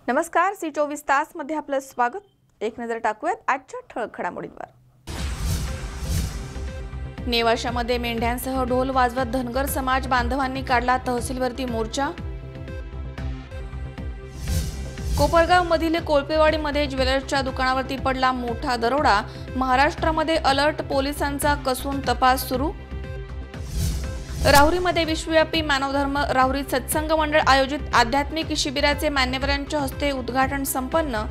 नमस्कार, सी24 तास मध्ये आपलं स्वागत। एक नजर टाकूयात आजच्या ठळक घडामोडींवर। नेवाशामध्ये मेंढ्यांसह ढोल वाजवत धनगर समाज बांधवांनी काढला तहसीलवरती मोर्चा। कोपरगाव मधील कोळपेवाडीमध्ये ज्वेलर्सच्या दुकानावरती पडला मोठा दरोडा। महाराष्ट्रामध्ये अलर्ट, पोलिसांचा कसून तपास सुरू। राहुरीमध्ये विश्वव्यापी मानवधर्म राहुरी सत्संग मंडळ आयोजित आध्यात्मिक शिबिराचे मान्यवरांच्या हस्ते उद्घाटन संपन्न।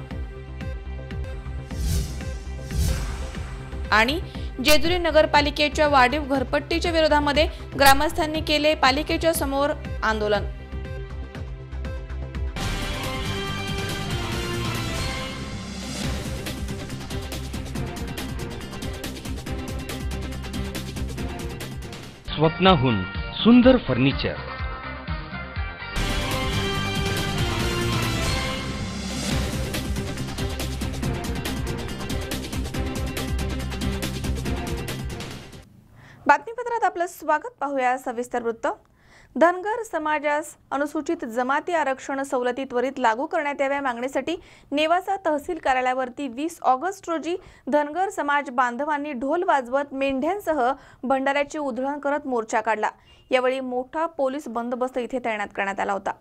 आणि जेजुरी नगरपालिकेच्या वाढीव घरपट्टीच्या विरोधामध्ये ग्रामस्थांनी केले पालिकेच्या समोर आंदोलन। स्वप्नाहून सुंदर फर्निचर। बातमीपत्रात आपलं स्वागत। पाहूया सविस्तर वृत्त। धनगर समाजास अनुसूचित जमाती आरक्षण सवलती त्वरित लागू करण्यात याव्या मागणीसाठी नेवासा तहसील कार्यालयावरती 20 ऑगस्ट रोजी धनगर समाज बांधवांनी ढोल वाजवत मेंढ्यांसह भंडाऱ्याची उधळण करत मोर्चा काढला। यावेळी मोठा पोलीस बंदोबस्त इथे तैनात करण्यात आला होता।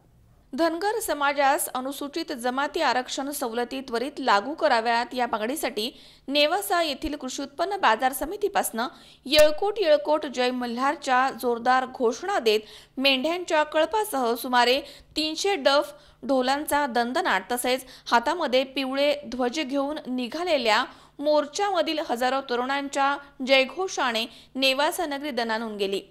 धनगर समाजास अनुसूचित जमाती आरक्षण सवलती त्वरित लागू कराव्यात या मागणीसाठी नेवासा येथील कृषी उत्पन्न बाजार समितीपासून येळकोट जय मल्हारच्या जोरदार घोषणा देत मेंढ्यांच्या कळपासह सुमारे 300 डफ ढोलांचा दणदणाट तसेच हातामध्ये पिवळे ध्वज घेऊन निघालेल्या मोर्चामधील हजारो तरुणांच्या जयघोषाने नेवासा नगरी दणाणून गेली।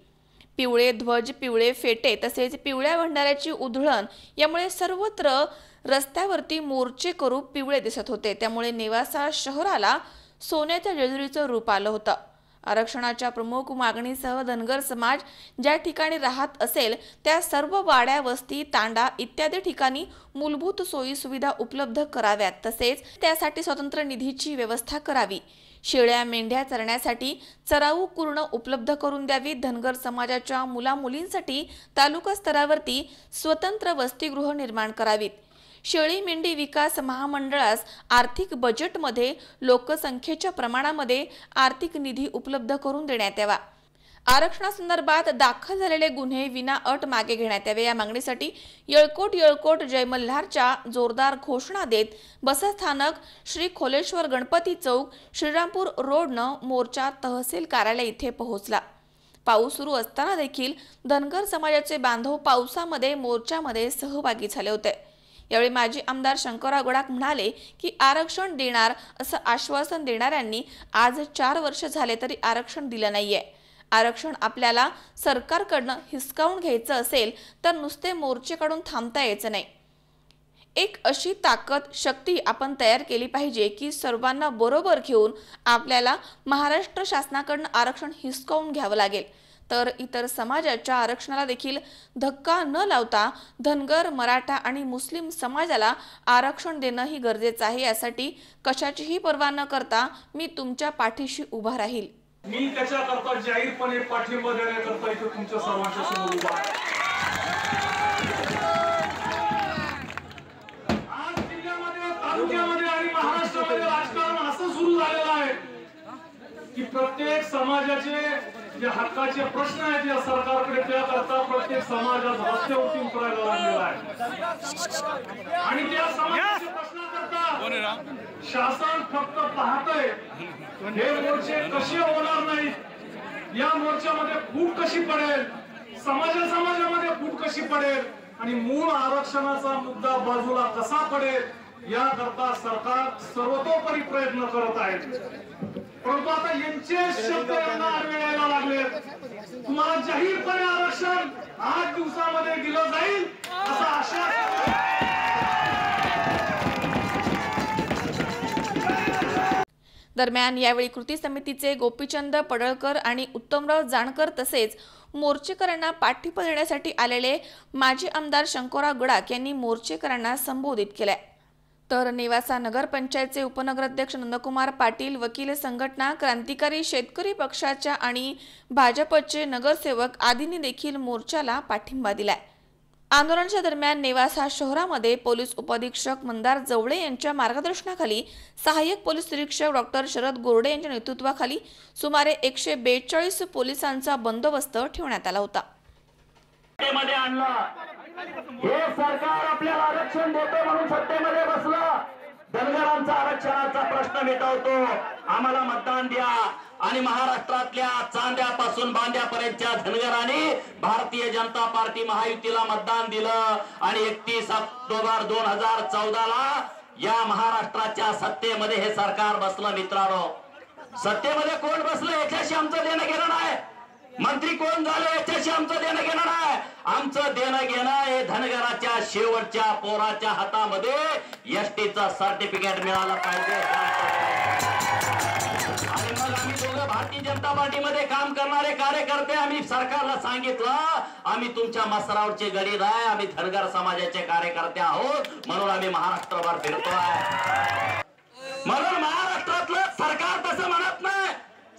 पिवळे ध्वज, पिवळे फेटे तसेच पिवळ्या भंडाऱ्याची उधळण यामुळे सर्वत्र रस्त्यावरती मोर्चे करू पिवळे दिसत होते। त्यामुळे नेवासा शहराला सोन्याच्या जेजुरीचं रूप आलं होतं। आरक्षणाच्या प्रमुख मागणीसह धनगर समाज ज्या ठिकाणी राहत असेल त्या सर्व वाड्या, वस्ती, तांडा इत्यादी ठिकाणी मूलभूत सोयी सुविधा उपलब्ध कराव्यात तसेच त्यासाठी स्वतंत्र निधीची व्यवस्था करावी। शेळ्या मेंढ्या चरण्यासाठी चराऊ कुरण उपलब्ध करून द्यावी। धनगर समाजाच्या मुलामुलींसाठी तालुका स्तरावरती स्वतंत्र वसतिगृह निर्माण करावीत। शेळी मेंढी विकास महामंडळास आर्थिक बजेटमध्ये लोकसंख्येच्या प्रमाणामध्ये आर्थिक निधी उपलब्ध करून देण्यात यावा। आरक्षणासंदर्भात दाखल झालेले गुन्हे विना अट मागे घेण्यात यावे या मागणीसाठी येळकोट जय मल्हारच्या जोरदार घोषणा देत बसस्थानक श्री खोलेश्वर गणपती चौक श्रीरामपूर रोडनं मोर्चा तहसील कार्यालय इथे पोहोचला। पाऊस सुरू असताना देखील धनगर समाजाचे बांधव पावसामध्ये मोर्चामध्ये सहभागी झाले होते। यावेळी माजी आमदार शंकरराव गडाख म्हणाले की आरक्षण देणार असं आश्वासन देणाऱ्यांनी आज 4 वर्ष झाले तरी आरक्षण दिलं नाहीये। आरक्षण आपल्याला सरकारकडनं हिसकावून घ्यायचं असेल तर नुसते मोर्चे काढून थांबता यायचं नाही। एक अशी ताकद, शक्ती आपण तयार केली पाहिजे की सर्वांना बरोबर घेऊन आपल्याला महाराष्ट्र शासनाकडनं आरक्षण हिसकावून घ्यावं लागेल। तर इतर समाजाच्या आरक्षणाला देखील धक्का न लावता धनगर, मराठा आणि मुस्लिम समाजाला आरक्षण देणं ही गरजेचं आहे। यासाठी कशाचीही पर्वा न करता मी तुमच्या पाठीशी उभा राहील। मी त्याच्याकरता जाहीरपणे पाठिंबा देण्याकरता इथे तुमच्या सर्वांच्या समोर उभा आहे। आज जिल्ह्यामध्ये, तालुक्यामध्ये आणि महाराष्ट्रामध्ये राजकारण असं सुरू झालेलं आहे की प्रत्येक समाजाचे जे हक्काचे प्रश्न आहेत या सरकारकडे त्याकरता प्रत्येक समाजात रस्त्यावरती उतरायला लागलेला आहे आणि त्या समाजाच्या प्रश्नाकरता शासन फक्त पाहतंय हे मोर्चे कसे होणार नाहीत, या मोर्चामध्ये फूट कशी पडेल, समाजामध्ये फूट कशी पडेल आणि मूळ आरक्षणाचा मुद्दा बाजूला कसा पडेल याकरता सरकार सर्वतोपरी प्रयत्न करत आहे। परंतु आता यांचे शब्द यांना अडवायला लागले। तुम्हाला जाहीरपणे आरक्षण 8 दिवसामध्ये दिलं जाईल असं आश्वासन। दरम्यान यावेळी कृती समितीचे गोपीचंद पडळकर आणि उत्तमराव जानकर तसेच मोर्चेकरांना पाठिंबा देण्यासाठी आलेले माजी आमदार शंकरराव गडाख यांनी मोर्चेकरांना संबोधित केले। तर नेवासा नगरपंचायतचे उपनगराध्यक्ष नंदकुमार पाटील, वकील संघटना, क्रांतिकारी शेतकरी पक्षाच्या आणि भाजपचे नगरसेवक आदींनी देखील मोर्चाला पाठिंबा दिलाय। आंदोलनाच्या दरम्यान नेवासा शहरामध्ये पोलीस उपअधीक्षक मंदार जवळे यांच्या मार्गदर्शनाखाली सहाय्यक पोलीस निरीक्षक डॉक्टर शरद गोरडे यांच्या नेतृत्वाखाली सुमारे 142 पोलिसांचा बंदोबस्त ठेवण्यात आला होता. सत्तेमध्ये आणलं हे सरकार आपल्याला आरक्षण देतो म्हणून सत्तेमध्ये बसलं. धनगरांचा आरक्षणाचा प्रश्न मिटवतो, आम्हाला मतदान द्या आणि महाराष्ट्रातल्या चांद्यापासून बांद्यापर्यंतच्या धनगरांनी भारतीय जनता पार्टी महायुतीला मतदान दिलं आणि 31 ऑक्टोबर 2014 ला या महाराष्ट्राच्या सत्तेमध्ये हे सरकार बसलं. मित्रांनो, सत्तेमध्ये कोण बसलं याच्याशी आमचं देणं घेणं नाही, मंत्री कोण झाले याच्याशी आमचं देणं घेणं नाही. आमचं देणं घेणं हे धनगराच्या शेवटच्या पोराच्या हातामध्ये एसटीचं सर्टिफिकेट मिळालं पाहिजे. आणि मग आम्ही दोघं भारतीय जनता पार्टीमध्ये काम करणारे कार्यकर्ते आम्ही सरकारला सांगितलं, आम्ही तुमच्या मसरावरचे गडीद आहे, आम्ही धनगर समाजाचे कार्यकर्ते आहोत म्हणून आम्ही महाराष्ट्रभर फिरतोय. म्हणून महाराष्ट्रातलं सरकार तसं म्हणत नाही.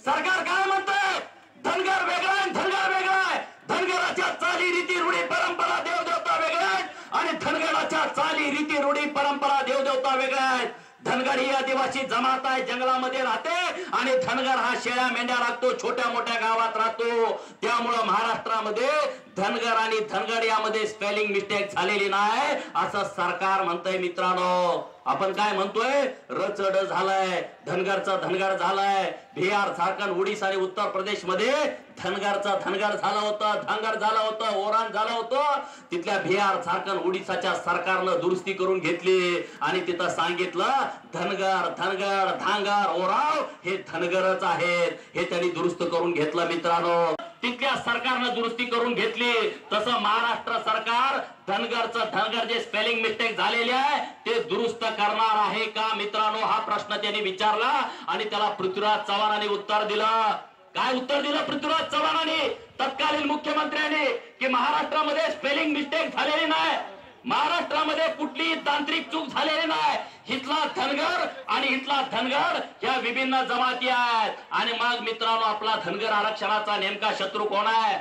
सरकार काय म्हणतंय? धनगर वेगळा आहे, धनगर वेगळा आहे. धनगराच्या चाली रीती रूढी परंपरा देवदेवता वेगळ्या आहेत आणि धनगराच्या चाली रीती रूढी परंपरा देवदेवता वेगळ्या आहेत. धनगर ही आदिवासी जमात आहे, जंगलामध्ये राहते आणि धनगर हा शेळ्या मेंढ्या राखतो, छोट्या मोठ्या गावात राहतो. त्यामुळं महाराष्ट्रामध्ये धनगर आणि धनगर यामध्ये स्पेलिंग मिस्टेक झालेली नाही असं सरकार म्हणतंय. मित्रांनो, आपण काय म्हणतोय? रचड झालाय, धनगरचा धनगर झालाय. बिहार, झारखंड, ओडिशा आणि उत्तर प्रदेश मध्ये धनगरचा धनगर झाला होता, धनगर झाला होता, ओरान झालं होतं. तिथल्या बिहार, झारखंड, ओडिशाच्या सरकारनं दुरुस्ती करून घेतली आणि तिथं सांगितलं धनगर, धनगर, धांगर, ओराव हे धनगरच आहेत. हे त्यांनी दुरुस्त करून घेतलं. मित्रांनो, तिथल्या सरकारनं दुरुस्ती करून घेतली. तसं महाराष्ट्र सरकार धनगरचं धनगर जे स्पेलिंग मिस्टेक झालेले आहे ते दुरुस्त करणार आहे का? मित्रांनो, हा प्रश्न त्यांनी विचारला आणि त्याला पृथ्वीराज चव्हाणांनी उत्तर दिलं. काय उत्तर दिलं पृथ्वीराज चव्हाणांनी, तत्कालीन मुख्यमंत्र्यांनी, की महाराष्ट्रामध्ये स्पेलिंग मिस्टेक झालेली नाही, महाराष्ट्रामध्ये कुठलीही तांत्रिक चूक झालेली नाही. हितला धनगर आणि हितला धनगर ह्या विभिन्न जमाती आहेत. आणि मग मित्रांनो, आपला धनगर आरक्षणाचा नेमका शत्रू कोण आहे?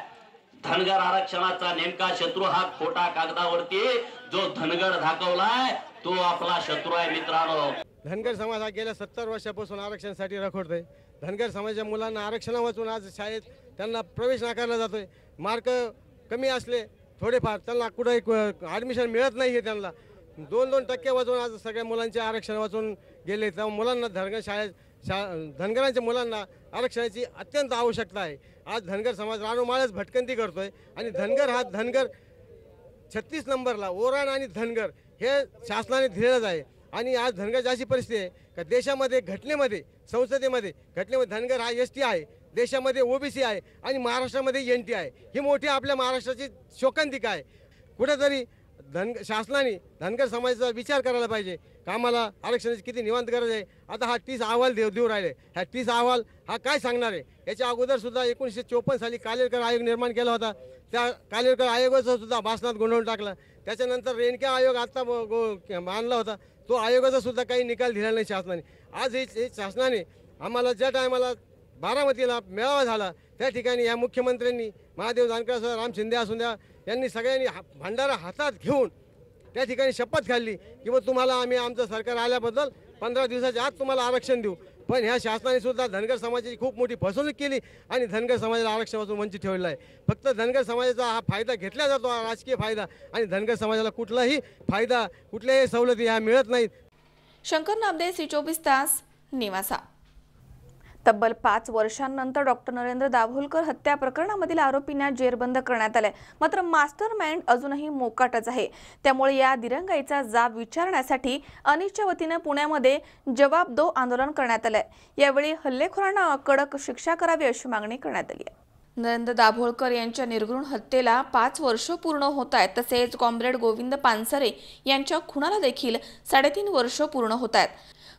धनगर आरक्षणाचा नेमका शत्रू हा खोटा कागदावरती जो धनगर दाखवलाय तो आपला शत्रू आहे. मित्रांनो, धनगर समाज हा गेल्या 70 वर्षापासून आरक्षणासाठी रखडतोय. धनगर समाजाच्या मुलांना आरक्षण वाचून आज शाळेत त्यांना प्रवेश नाकारला जातोय. मार्क कमी असले थोडेफार त्यांना कुठे ॲडमिशन मिळत नाही. हे त्यांना 2-2 टक्के वाचून आज सगळ्या मुलांचे आरक्षण वाचून गेले. त्या मुलांना धनगरांच्या मुलांना आरक्षणाची अत्यंत आवश्यकता आहे. आज धनगर समाज रानोमाळच भटकंती करतोय आणि धनगर हा धनगर 36 नंबरला ओराण आणि धनगर हे शासनाने दिलेलंच आहे. आणि आज धनगरची अशी परिस्थिती आहे का देशामध्ये घटनेमध्ये संसदेमध्ये घटनेमध्ये धनगर हा ST आहे, देशामध्ये OBC आहे आणि महाराष्ट्रामध्ये NT आहे. ही मोठी आपल्या महाराष्ट्राची शोकांतिका आहे. कुठेतरी शासनाने धनगर समाजाचा विचार करायला पाहिजे का आम्हाला आरक्षणाची किती निवांत गरज आहे. आता हा 30 अहवाल देऊ राहिले. ह्या 30 अहवाल हा काय सांगणार आहे? याच्या अगोदर सुद्धा 1954 साली कालेलकर आयोग निर्माण केला होता. त्या कालेलकर आयोगाचं सुद्धा भाषणात गोंधळून टाकला. त्याच्यानंतर रेणके आयोग आता मानला होता, तो आयोगाचा सुद्धा काही निकाल दिला नाही शासनाने. आज हे शासनाने आम्हाला ज्या टायमाला बारामतीला मेळावा झाला त्या ठिकाणी या मुख्यमंत्र्यांनी महादेव जानकर असो, राम शिंदे असू द्या, यांनी सगळ्यांनी भंडारा हातात घेऊन त्या ठिकाणी शपथ खाल्ली की मग तुम्हाला आम्ही आमचं सरकार आल्याबद्दल 15 दिवसाच्या आत तुम्हाला आरक्षण देऊ. पण ह्या शासनाने सुद्धा धनगर समाजाची खूप मोठी फसवणूक केली आणि धनगर समाजाला आरक्षणापासून वंचित ठेवलेलं आहे. फक्त धनगर समाजाचा हा फायदा घेतला जातो, हा राजकीय फायदा, आणि धनगर समाजाला कुठलाही फायदा, कुठल्याही सवलती ह्या मिळत नाहीत. शंकर नामदे, C24 तास, नेवासा. तब्बल 5 वर्षांनंतर डॉक्टर नरेंद्र दाभोलकर हत्या प्रकरणामधील आरोपींना जेरबंद करण्यात आले. मात्र मास्टर माइंड अजूनही मोकाटच आहे. त्यामुळे या दिरंगाईचा जाब विचारण्यासाठी अनिसच्या वतीने पुण्यामध्ये जवाब दो आंदोलन करण्यात आले. यावेळी हल्लेखोरांना कडक शिक्षा करावी अशी मागणी करण्यात आली आहे. नरेंद्र दाभोलकर यांच्या निर्घृण हत्येला 5 वर्ष पूर्ण होत आहेत. तसेच कॉम्रेड गोविंद पानसरे यांच्या खुनाला देखील 3.5 वर्ष पूर्ण होत आहेत.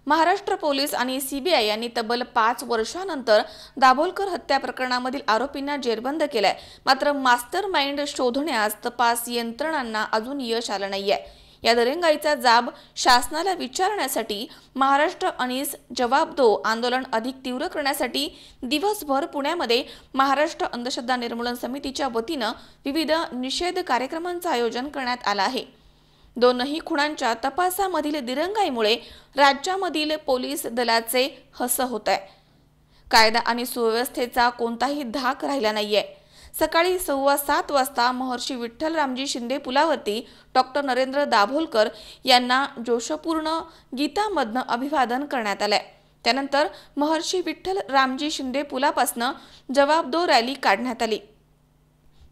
महाराष्ट्र पोलीस आणि CBI यांनी तब्बल 5 वर्षांनंतर दाभोलकर हत्या प्रकरणामधील आरोपींना जेरबंद केलाय. मात्र मास्टर माइंड शोधण्यास तपास यंत्रणांना अजून यश आलं नाहीये. या दिरंगाईचा जाब शासनाला विचारण्यासाठी महाराष्ट्र अनीस जवाब दो आंदोलन अधिक तीव्र करण्यासाठी दिवसभर पुण्यामध्ये महाराष्ट्र अंधश्रद्धा निर्मूलन समितीच्या वतीनं विविध निषेध कार्यक्रमांचं आयोजन करण्यात आलं आहे. दोनही खुणांच्या तपासामधील दिरंगाईमुळे राज्यामधील पोलीस दलाचे हस होत आहे. कायदा आणि सुव्यवस्थेचा कोणताही धाक राहिला नाहीये. सकाळी 7:15 वाजता महर्षी विठ्ठल रामजी शिंदे पुलावरती डॉक्टर नरेंद्र दाभोलकर यांना जोशपूर्ण गीतामधनं अभिवादन करण्यात आलंय. त्यानंतर महर्षी विठ्ठल रामजी शिंदे पुलापासून जवाब दो रॅली काढण्यात आली.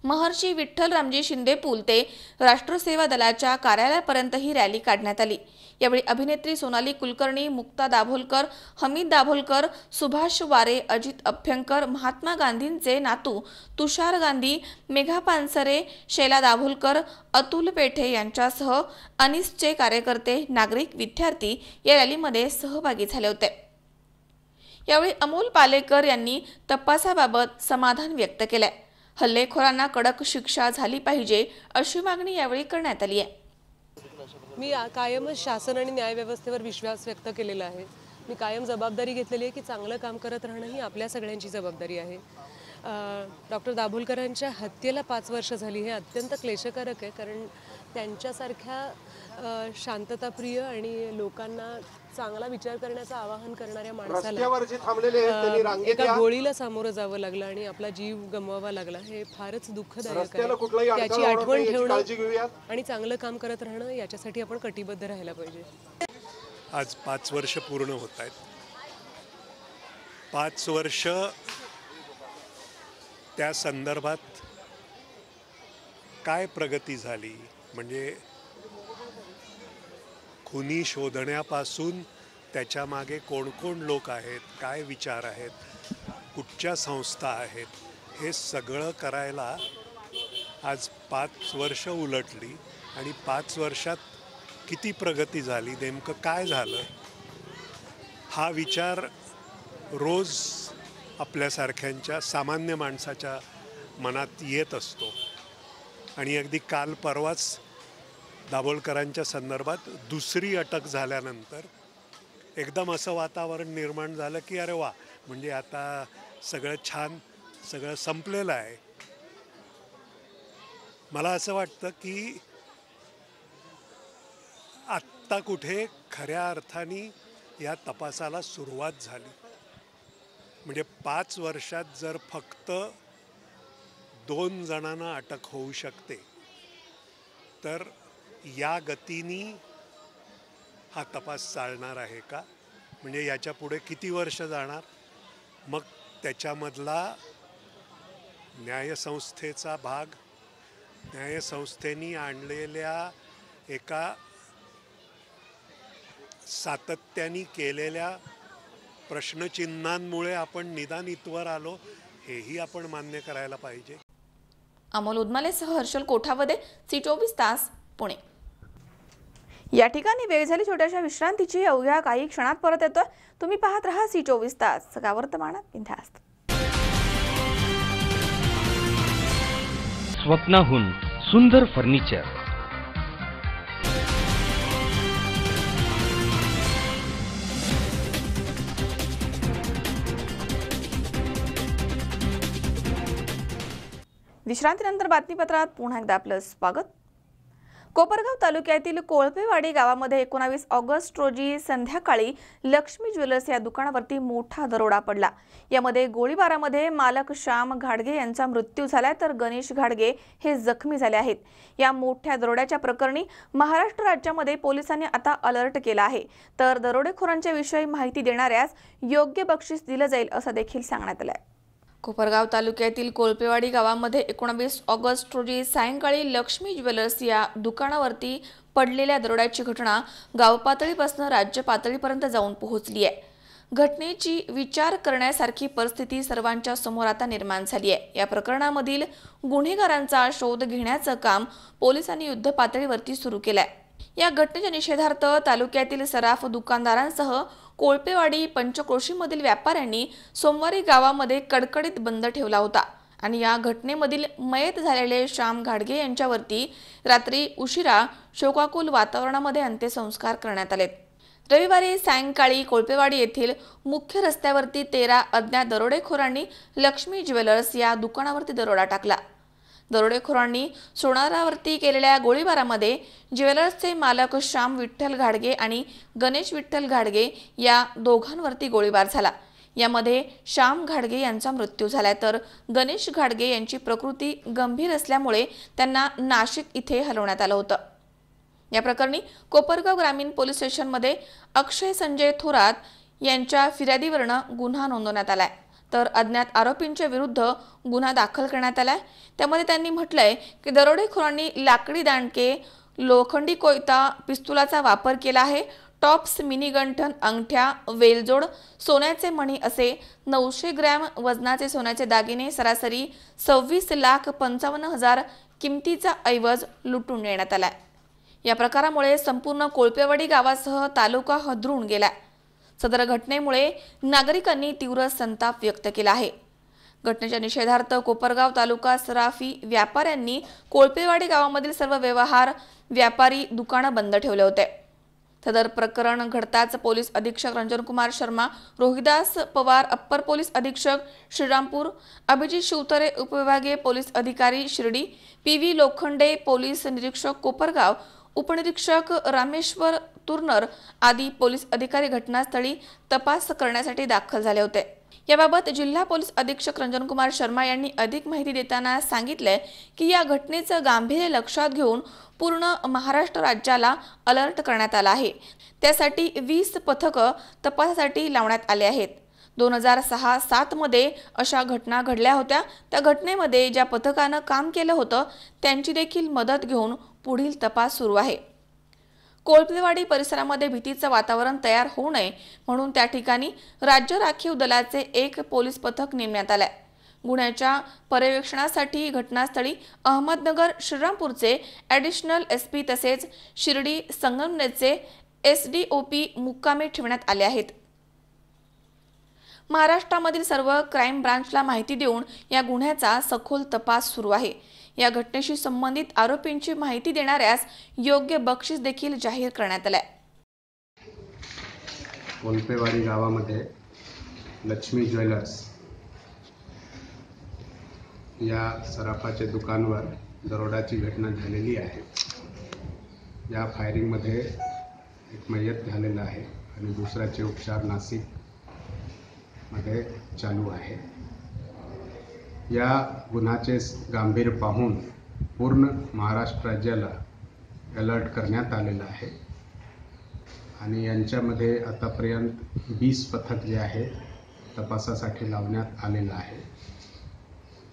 महर्षी विठ्ठल रामजी शिंदे पूल ते राष्ट्र सेवा दलाच्या कार्यालयापर्यंत ही रॅली काढण्यात आली. यावेळी अभिनेत्री सोनाली कुलकर्णी, मुक्ता दाभोलकर, हमीद दाभोलकर, सुभाष वारे, अजित अभ्यंकर, महात्मा गांधींचे नातू तुषार गांधी, मेघा पानसरे, शैला दाभोलकर, अतुल पेठे यांच्यासह अनीसचे कार्यकर्ते, नागरिक, विद्यार्थी या रॅलीमध्ये सहभागी झाले होते. यावेळी अमोल पालेकर यांनी तपासाबाबत समाधान व्यक्त केले. हल्लेखोरांना कडक शिक्षा झाली पाहिजे अशी मागणी यावेळी करण्यात आली आहे. मी कायमच शासन आणि न्यायव्यवस्थेवर विश्वास व्यक्त केलेला आहे. मी कायम जबाबदारी घेतलेली आहे की चांगलं काम करत राहणं ही आपल्या सगळ्यांची जबाबदारी आहे. डॉक्टर दाभोलकरांच्या हत्येला 5 वर्ष झाली हे अत्यंत क्लेशकारक आहे, कारण त्यांच्यासारख्या शांतताप्रिय आणि लोकांना चांगला विचार करण्याचं आवाहन करणाऱ्या माणसाला एका गोळीला सामोरं जावं लागलं आणि आपला जीव गमवावा लागला. हे फारच दुःखदायक आहे. त्याची आठवण ठेवणं आणि चांगलं काम करत राहणं याच्यासाठी आपण कटिबद्ध राहायला पाहिजे. आज 5 वर्ष पूर्ण होत आहेत. 5 वर्ष त्या संदर्भात काय प्रगती झाली, म्हणजे खुनी शोधण्यापासून त्याच्या मागे कोण कोण लोक आहेत, काय विचार आहेत, कुठच्या संस्था आहेत, हे सगळं करायला आज 5 वर्ष उलटली. आणि 5 वर्षात किती प्रगती झाली, नेमकं काय झालं, हा विचार रोज आपल्यासारख्यांच्या सामान्य माणसाच्या मनात येत असतो. आणि अगदी काल परवाच दाभोलकरांच्या संदर्भात दुसरी अटक झाल्यानंतर एकदम असं वातावरण निर्माण झालं की अरे वा, म्हणजे आता सगळं छान, सगळं संपलेलं आहे. मला असं वाटतं की आत्ता कुठे खऱ्या अर्थाने या तपासाला सुरुवात झाली. म्हणजे 5 वर्षात जर फक्त 2 जणांना अटक होऊ शकते, तर या गतीने हा तपास चालणार आहे का? म्हणजे याच्या पुढे किती वर्ष जाणार? मग त्याच्यामधला न्यायसंस्थेचा भाग, न्यायसंस्थेने आणलेल्या एका सातत्याने केलेल्या प्रश्नचिन्हांमुळे आपण निदान इथवर आलो, हेही आपण मान्य करायला पाहिजे. अमोल उदमालेसह हर्षल कोठावदे, C24 तास, पुणे. या ठिकाणी वेळ झाली छोट्याशा विश्रांतीची. अवघ्या काही क्षणात परत येतोय. तुम्ही पाहत रहा C24 तास, सगळ्या वर्तमानात बिनधास्त. स्वप्नाहून सुंदर फर्निचर. विश्रांतीनंतर बातमीपत्रात पुन्हा एकदा आपलं स्वागत. कोपरगाव तालुक्यातील कोळपेवाडी गावामध्ये 19 ऑगस्ट रोजी संध्याकाळी लक्ष्मी ज्वेलर्स या दुकानावरती मोठा दरोडा पडला. यामध्ये गोळीबारामध्ये मालक श्याम घाडगे यांचा मृत्यू झाला, तर गणेश घाडगे हे जखमी झाले आहेत. या मोठ्या दरोड्याच्या प्रकरणी महाराष्ट्र राज्यामध्ये पोलिसांनी आता अलर्ट केला आहे. तर दरोडेखोरांच्या विषयी माहिती देणाऱ्यास योग्य बक्षीस दिलं जाईल असं देखील सांगण्यात आलं आहे. कोपरगाव तालुक्यातील कोळपेवाडी गावामध्ये 19 ऑगस्ट रोजी सायंकाळी लक्ष्मी ज्वेलर्स या दुकानावरती पडलेल्या दरोड्याची घटना गाव पातळीपासून राज्य पातळीपर्यंत जाऊन पोहोचली आहे. घटनेची विचार करण्यासारखी परिस्थिती सर्वांच्या समोर आता निर्माण झाली आहे. या प्रकरणामधील गुन्हेगारांचा शोध घेण्याचं काम पोलिसांनी युद्ध पातळीवरती सुरू केलंय. या घटनेच्या निषेधार्थ तालुक्यातील सराफ दुकानदारांसह कोळपेवाडी पंचक्रोशीमधील व्यापाऱ्यांनी सोमवारी गावामध्ये कडकडीत बंद ठेवला होता आणि या घटनेमधील मयत झालेले श्याम घाडगे यांच्यावरती रात्री उशिरा शोकाकुल वातावरणामध्ये अंत्यसंस्कार करण्यात आले। रविवारी सायंकाळी कोळपेवाडी येथील मुख्य रस्त्यावरती 13 अज्ञात दरोडेखोरांनी लक्ष्मी ज्वेलर्स या दुकानावरती दरोडा टाकला। दरोडेखोरांनी सोनारावरती केलेल्या गोळीबारामध्ये ज्वेलर्सचे मालक श्याम विठ्ठल घाडगे आणि गणेश विठ्ठल घाडगे या दोघांवरती गोळीबार झाला। यामध्ये श्याम घाडगे यांचा मृत्यू झाला, तर गणेश घाडगे यांची प्रकृती गंभीर असल्यामुळे त्यांना नाशिक इथे हलवण्यात आलं होतं। या प्रकरणी कोपरगाव ग्रामीण पोलीस स्टेशनमध्ये अक्षय संजय थोरात यांच्या फिर्यादीवरून गुन्हा नोंदवण्यात आलाय, तर अज्ञात आरोपींच्या विरुद्ध गुन्हा दाखल करण्यात आलाय। त्यामध्ये त्यांनी म्हटलंय की दरोडेखोरांनी लाकडी दांडके, लोखंडी कोयता, पिस्तुलाचा वापर केला आहे। टॉप्स, मिनी गंठन, अंगठ्या, वेलजोड, सोन्याचे मणी असे 900 ग्रॅम वजनाचे सोन्याचे दागिने, सरासरी 26,55,000 किमतीचा ऐवज लुटून नेण्यात आलाय। या प्रकारामुळे संपूर्ण कोळपेवाडी गावासह तालुका हादरून गेला। सदर घटनेमुळे नागरिकांनी तीव्र संताप व्यक्त केला आहे। घटनेच्या निषेधार्थ कोपरगाव तालुका सराफी व्यापाऱ्यांनी कोळपेवाडी गावामधील सर्व व्यवहार, व्यापारी, दुकानं बंद ठेवले होते। सदर प्रकरण घडताच पोलीस अधीक्षक रंजनकुमार शर्मा, रोहिदास पवार अप्पर पोलीस अधीक्षक श्रीरामपूर, अभिजित शिवतरे उपविभागीय पोलीस अधिकारी शिर्डी, PV लोखंडे पोलीस निरीक्षक कोपरगाव, उपनिरीक्षक रामेश्वर तुर्नर आदी पोलीस अधिकारी घटनास्थळी तपास करण्यासाठी दाखल झाले होते। याबाबत जिल्हा पोलीस अधीक्षक रंजनकुमार शर्मा यांनी अधिक माहिती देताना सांगितले की या घटनेचं गांभीर्य लक्षात घेऊन पूर्ण महाराष्ट्र राज्याला अलर्ट करण्यात आला आहे। त्यासाठी 20 पथकं तपासासाठी लावण्यात आले आहेत। 2006-07 मध्ये अशा घटना घडल्या होत्या। त्या घटनेमध्ये ज्या पथकानं काम केलं होतं त्यांची देखील मदत घेऊन पुढील तपास सुरू आहे। कोळपेवाडी परिसरामध्ये भीतीचं वातावरण तयार होऊ नये म्हणून त्या ठिकाणी राज्य राखीव दलाचे एक पोलीस पथक नेमण्यात आले। गुन्ह्याच्या पर्यवेक्षणासाठी घटनास्थळी अहमदनगर, श्रीरामपूरचे ॲडिशनल SP तसेच शिर्डी, संगमनेरचे SDOP मुक्कामी ठेवण्यात आले आहेत। महाराष्ट्रामधील सर्व क्राईम ब्रांचला माहिती देऊन या गुन्ह्याचा सखोल तपास सुरू आहे। या घटनेशी संबंधित आरोपींची माहिती देणाऱ्यास योग्य बक्षीस देखील जाहीर करण्यात आले। कोळपेवाडी गावामध्ये लक्ष्मी ज्वेलर्स या सराफाच्या दुकानावर दरोड्याची घटना झालेली आहे। या फायरिंगमध्ये एक मयत झालेला आहे आणि दुसऱ्याचे उपचार नाशिकमध्ये चालू आहे। या गुन्ह्याचे गांभीर्य पाहून पूर्ण महाराष्ट्र राज्याला अलर्ट करण्यात आलेला आहे आणि यांच्यामध्ये आतापर्यंत 20 पथक जे आहे तपासासाठी लावण्यात आलेलं आहे।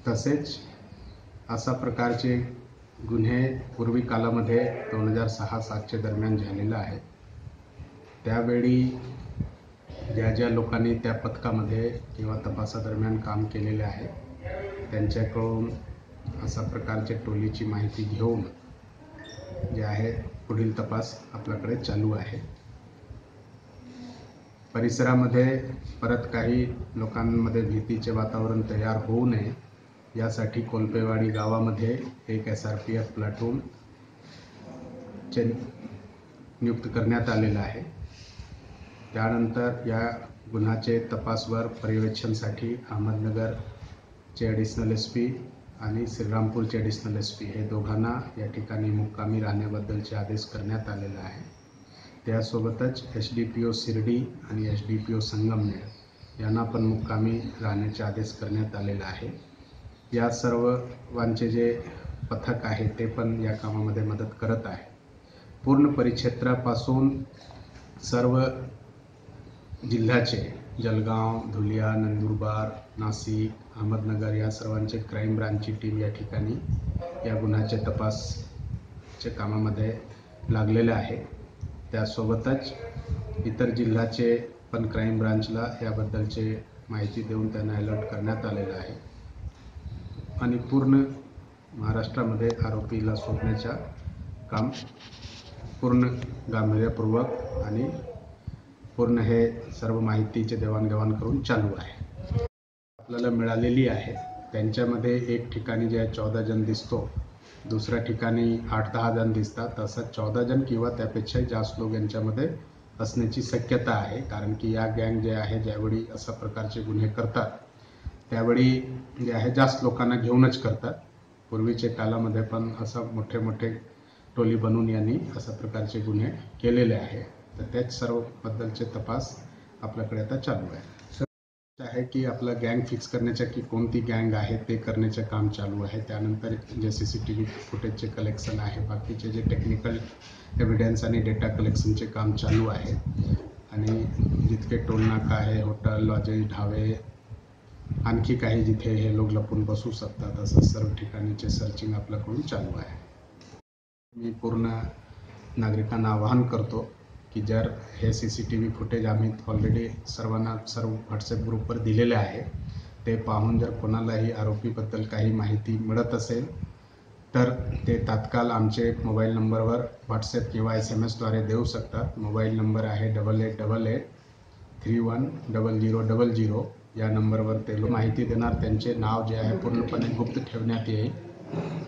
तसेच अशा प्रकारचे गुन्हे पूर्वी कालामध्ये 2006-07 दरम्यान झालेला आहे। त्यावेळी ज्या लोकांनी त्या पथकामध्ये किंवा तपासादरम्यान काम केलेले आहे त्यांच्याकडून अशा प्रकारच्या टोलीची माहिती घेऊन जे आहे पुढील तपास आपल्याकडे चालू आहे। परिसरामध्ये परत काही लोकांमध्ये भीतीचे वातावरण तयार होऊ नये यासाठी कोळपेवाडी गावामध्ये एक SRPF प्लाटून नियुक्त करण्यात आलेला आहे। त्यानंतर या गुन्ह्याचे तपासवर पर्यवेक्षणासाठी अहमदनगरचे ॲडिशनल SP आणि श्रीरामपूरचे ॲडिशनल SP हे दोघांना या ठिकाणी मुक्कामी राहण्याबद्दलचे आदेश करण्यात आलेला आहे। त्यासोबतच SDPO शिर्डी आणि SDPO संगमनेर यांना पण मुक्कामी राहण्याचे आदेश करण्यात आलेला आहे। या सर्वांचे जे पथक आहे ते पण या कामामध्ये मदत करत आहे। पूर्ण परिक्षेत्रापासून सर्व जिल्ह्याचे जळगाव, धुलिया, नंदुरबार, नाशिक, अहमदनगर या सर्वांचे क्राईम ब्रांचची टीम या ठिकाणी या गुन्ह्याचे तपासच्या कामामध्ये लागलेले आहे। त्यासोबतच इतर जिल्ह्याचे पण क्राईम ब्रांचला याबद्दलचे माहिती देऊन त्यांना अलर्ट करण्यात आलेलं आहे आणि पूर्ण महाराष्ट्रामध्ये आरोपीला शोधण्याचा काम पूर्ण गांभीर्यपूर्वक आणि पूर्ण हे सर्व माहितीचे देवाणघेवाण करून चालू आहे। आपल्याला मिळालेली आहे त्यांच्यामध्ये एक ठिकाणी जे 14 जण दिसतो, दुसऱ्या ठिकाणी 8-10 जण दिसतात, असं 14 जण किंवा त्यापेक्षाही जास्त लोक यांच्यामध्ये असण्याची शक्यता आहे. कारण की या गँग जे आहे ज्यावेळी अशा प्रकारचे गुन्हे करतात त्यावेळी जे आहे जास्त लोकांना घेऊनच करतात. पूर्वीच्या काळामध्ये पण असं मोठे मोठे टोली बनवून यांनी अशा प्रकारचे गुन्हे केलेले आहे. तर त्याच सर्व बद्दलचे तपास आपल्याकडे आता चालू आहे की आपला गँग फिक्स करण्याच्या की कोणती गँग आहे ते करण्याचे काम चालू आहे. त्यानंतर जे CCTV फुटेजचे कलेक्शन आहे, बाकीचे जे टेक्निकल एव्हिडन्स आणि डेटा कलेक्शनचे काम चालू आहे. आणि जितके टोलनाका आहे, हॉटेल, लॉजेस, ढाबे, आणखी काही जिथे हे लोक लपून बसू शकतात असं सर्व ठिकाणीचे सर्चिंग आपल्याकडून चालू आहे. मी पूर्ण नागरिकांना आवाहन करतो की जर हे CCTV फुटेज आम्ही ऑलरेडी सर्व व्हॉट्सॲप ग्रुपवर दिलेले आहे, ते पाहून जर कोणालाही आरोपीबद्दल काही माहिती मिळत असेल तर ते तात्काळ आमचे मोबाईल नंबरवर व्हॉट्सॲप किंवा SMS द्वारे देऊ शकतात. मोबाईल नंबर आहे 8888310000. या नंबरवर ते माहिती देणार. त्यांचे नाव जे आहे पूर्णपणे गुप्त ठेवण्यात येईल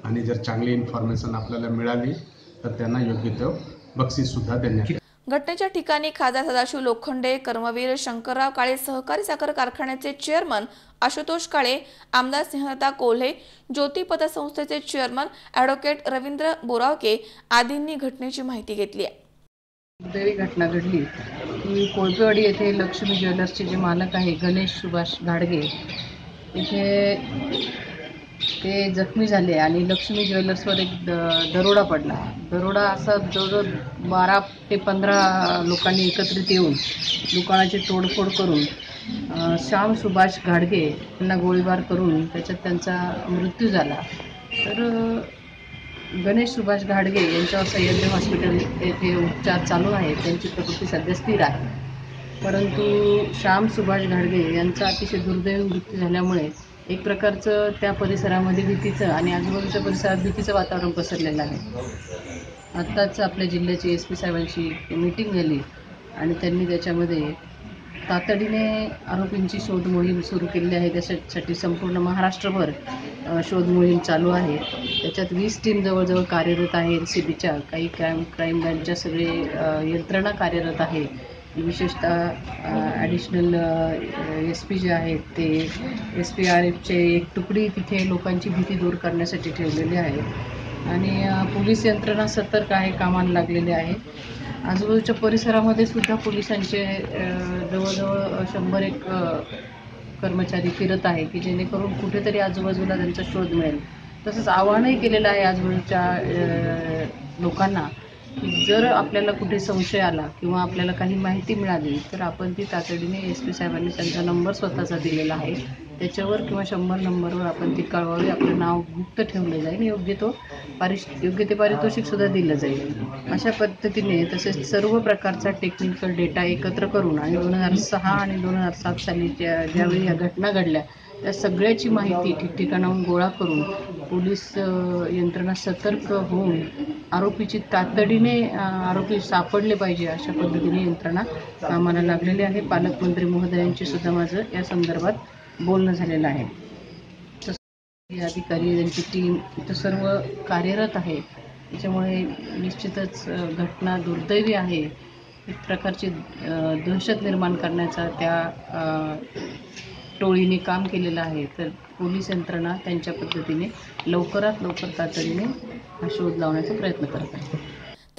आणि जर चांगली इन्फॉर्मेशन आपल्याला मिळाली तर त्यांना योग्य तो बक्षीससुद्धा देण्यात येईल. घटनेच्या ठिकाणी खासदार सदाशिव लोखंडे, कर्मवीर शंकरराव काळे, सहकारी साखर कारखान्याचे चेअरमन आशुतोष काळे, आमदार सिंहलता कोल्हे, ज्योती पतसंस्थेचे चेअरमन ॲडव्होकेट रवींद्र बोरावके आदींनी घटनेची माहिती घेतली आहे. दुर्दैवी घटना घडली की कोळपेवाडी येथे लक्ष्मी ज्वेलर्सचे जे मालक आहे गणेश सुभाष घाडगे, इथे ते जखमी झाले आणि लक्ष्मी ज्वेलर्सवर एक दरोडा पडला. दरोडा असा जवळजवळ 12 ते 15 लोकांनी एकत्रित येऊन दुकानाची तोडफोड करून श्याम सुभाष घाडगे यांना गोळीबार करून त्याच्यात त्यांचा मृत्यू झाला. तर गणेश सुभाष घाडगे यांच्यावर सह्याद्री हॉस्पिटल येथे उपचार चालू आहे. त्यांची प्रकृती सध्या स्थिर आहे. परंतु श्याम सुभाष घाडगे यांचा अतिशय दुर्दैवी मृत्यू झाल्यामुळे एक प्रकारचं त्या परिसरामध्ये भीतीचं आणि आजूबाजूच्या परिसरात भीतीचं वातावरण पसरलेलं आहे. आत्ताच आपल्या जिल्ह्याची SP साहेबांची मीटिंग झाली आणि त्यांनी त्याच्यामध्ये तातडीने आरोपींची शोध मोहीम सुरू केली आहे. त्यासाठी संपूर्ण महाराष्ट्रभर शोध मोहीम चालू आहे. त्याच्यात 20 टीम जवळजवळ कार्यरत आहे. LCBच्या काही क्राईम ब्रँचच्या सगळे यंत्रणा कार्यरत आहे. विशेषतः ॲडिशनल SP जे आहेत ते SPRFचे एक तुकडी तिथे लोकांची भीती दूर करण्यासाठी ठेवलेली आहे आणि पोलीस यंत्रणा सतर्क आहे, कामाला लागलेले आहे. आजूबाजूच्या परिसरामध्ये सुद्धा पोलिसांचे जवळजवळ 100-1 कर्मचारी फिरत आहे की जेणेकरून कुठेतरी आजूबाजूला त्यांचा शोध मिळेल. तसंच आवाहनही केलेलं आहे आजूबाजूच्या लोकांना की जर आपल्याला कुठे संशय आला किंवा आपल्याला काही माहिती मिळाली तर आपण ती तातडीने SP साहेबांनी त्यांचा नंबर स्वतःचा दिलेला आहे त्याच्यावर किंवा 100 नंबरवर आपण ती कळवावी. आपलं नाव गुप्त ठेवलं जाईल. योग्य ते पारितोषिकसुद्धा दिलं जाईल. अशा पद्धतीने तसेच सर्व प्रकारचा टेक्निकल डेटा एकत्र करून आणि 2006 आणि 2007 साली ज्यावेळी या घटना घडल्या त्या सगळ्याची माहिती ठिकठिकाणाहून गोळा करून पोलीस यंत्रणा सतर्क होऊन आरोपीची तातडीने आरोपी सापडले पाहिजे अशा पद्धतीने यंत्रणा कामाला लागलेली आहे. पालकमंत्री महोदयांची सुद्धा माझं या संदर्भात बोलणं झालेलं आहे. तसं अधिकारी त्यांची टीम इथं सर्व कार्यरत आहे. त्याच्यामुळे निश्चितच घटना दुर्दैवी आहे. एक प्रकारची दहशत निर्माण करण्याचा त्या टोळीने काम केलेलं आहे. तर पोलीस यंत्रणा त्यांच्या पद्धतीने लवकरात लवकर तातडीने हा शोध लावण्याचा प्रयत्न करत आहे.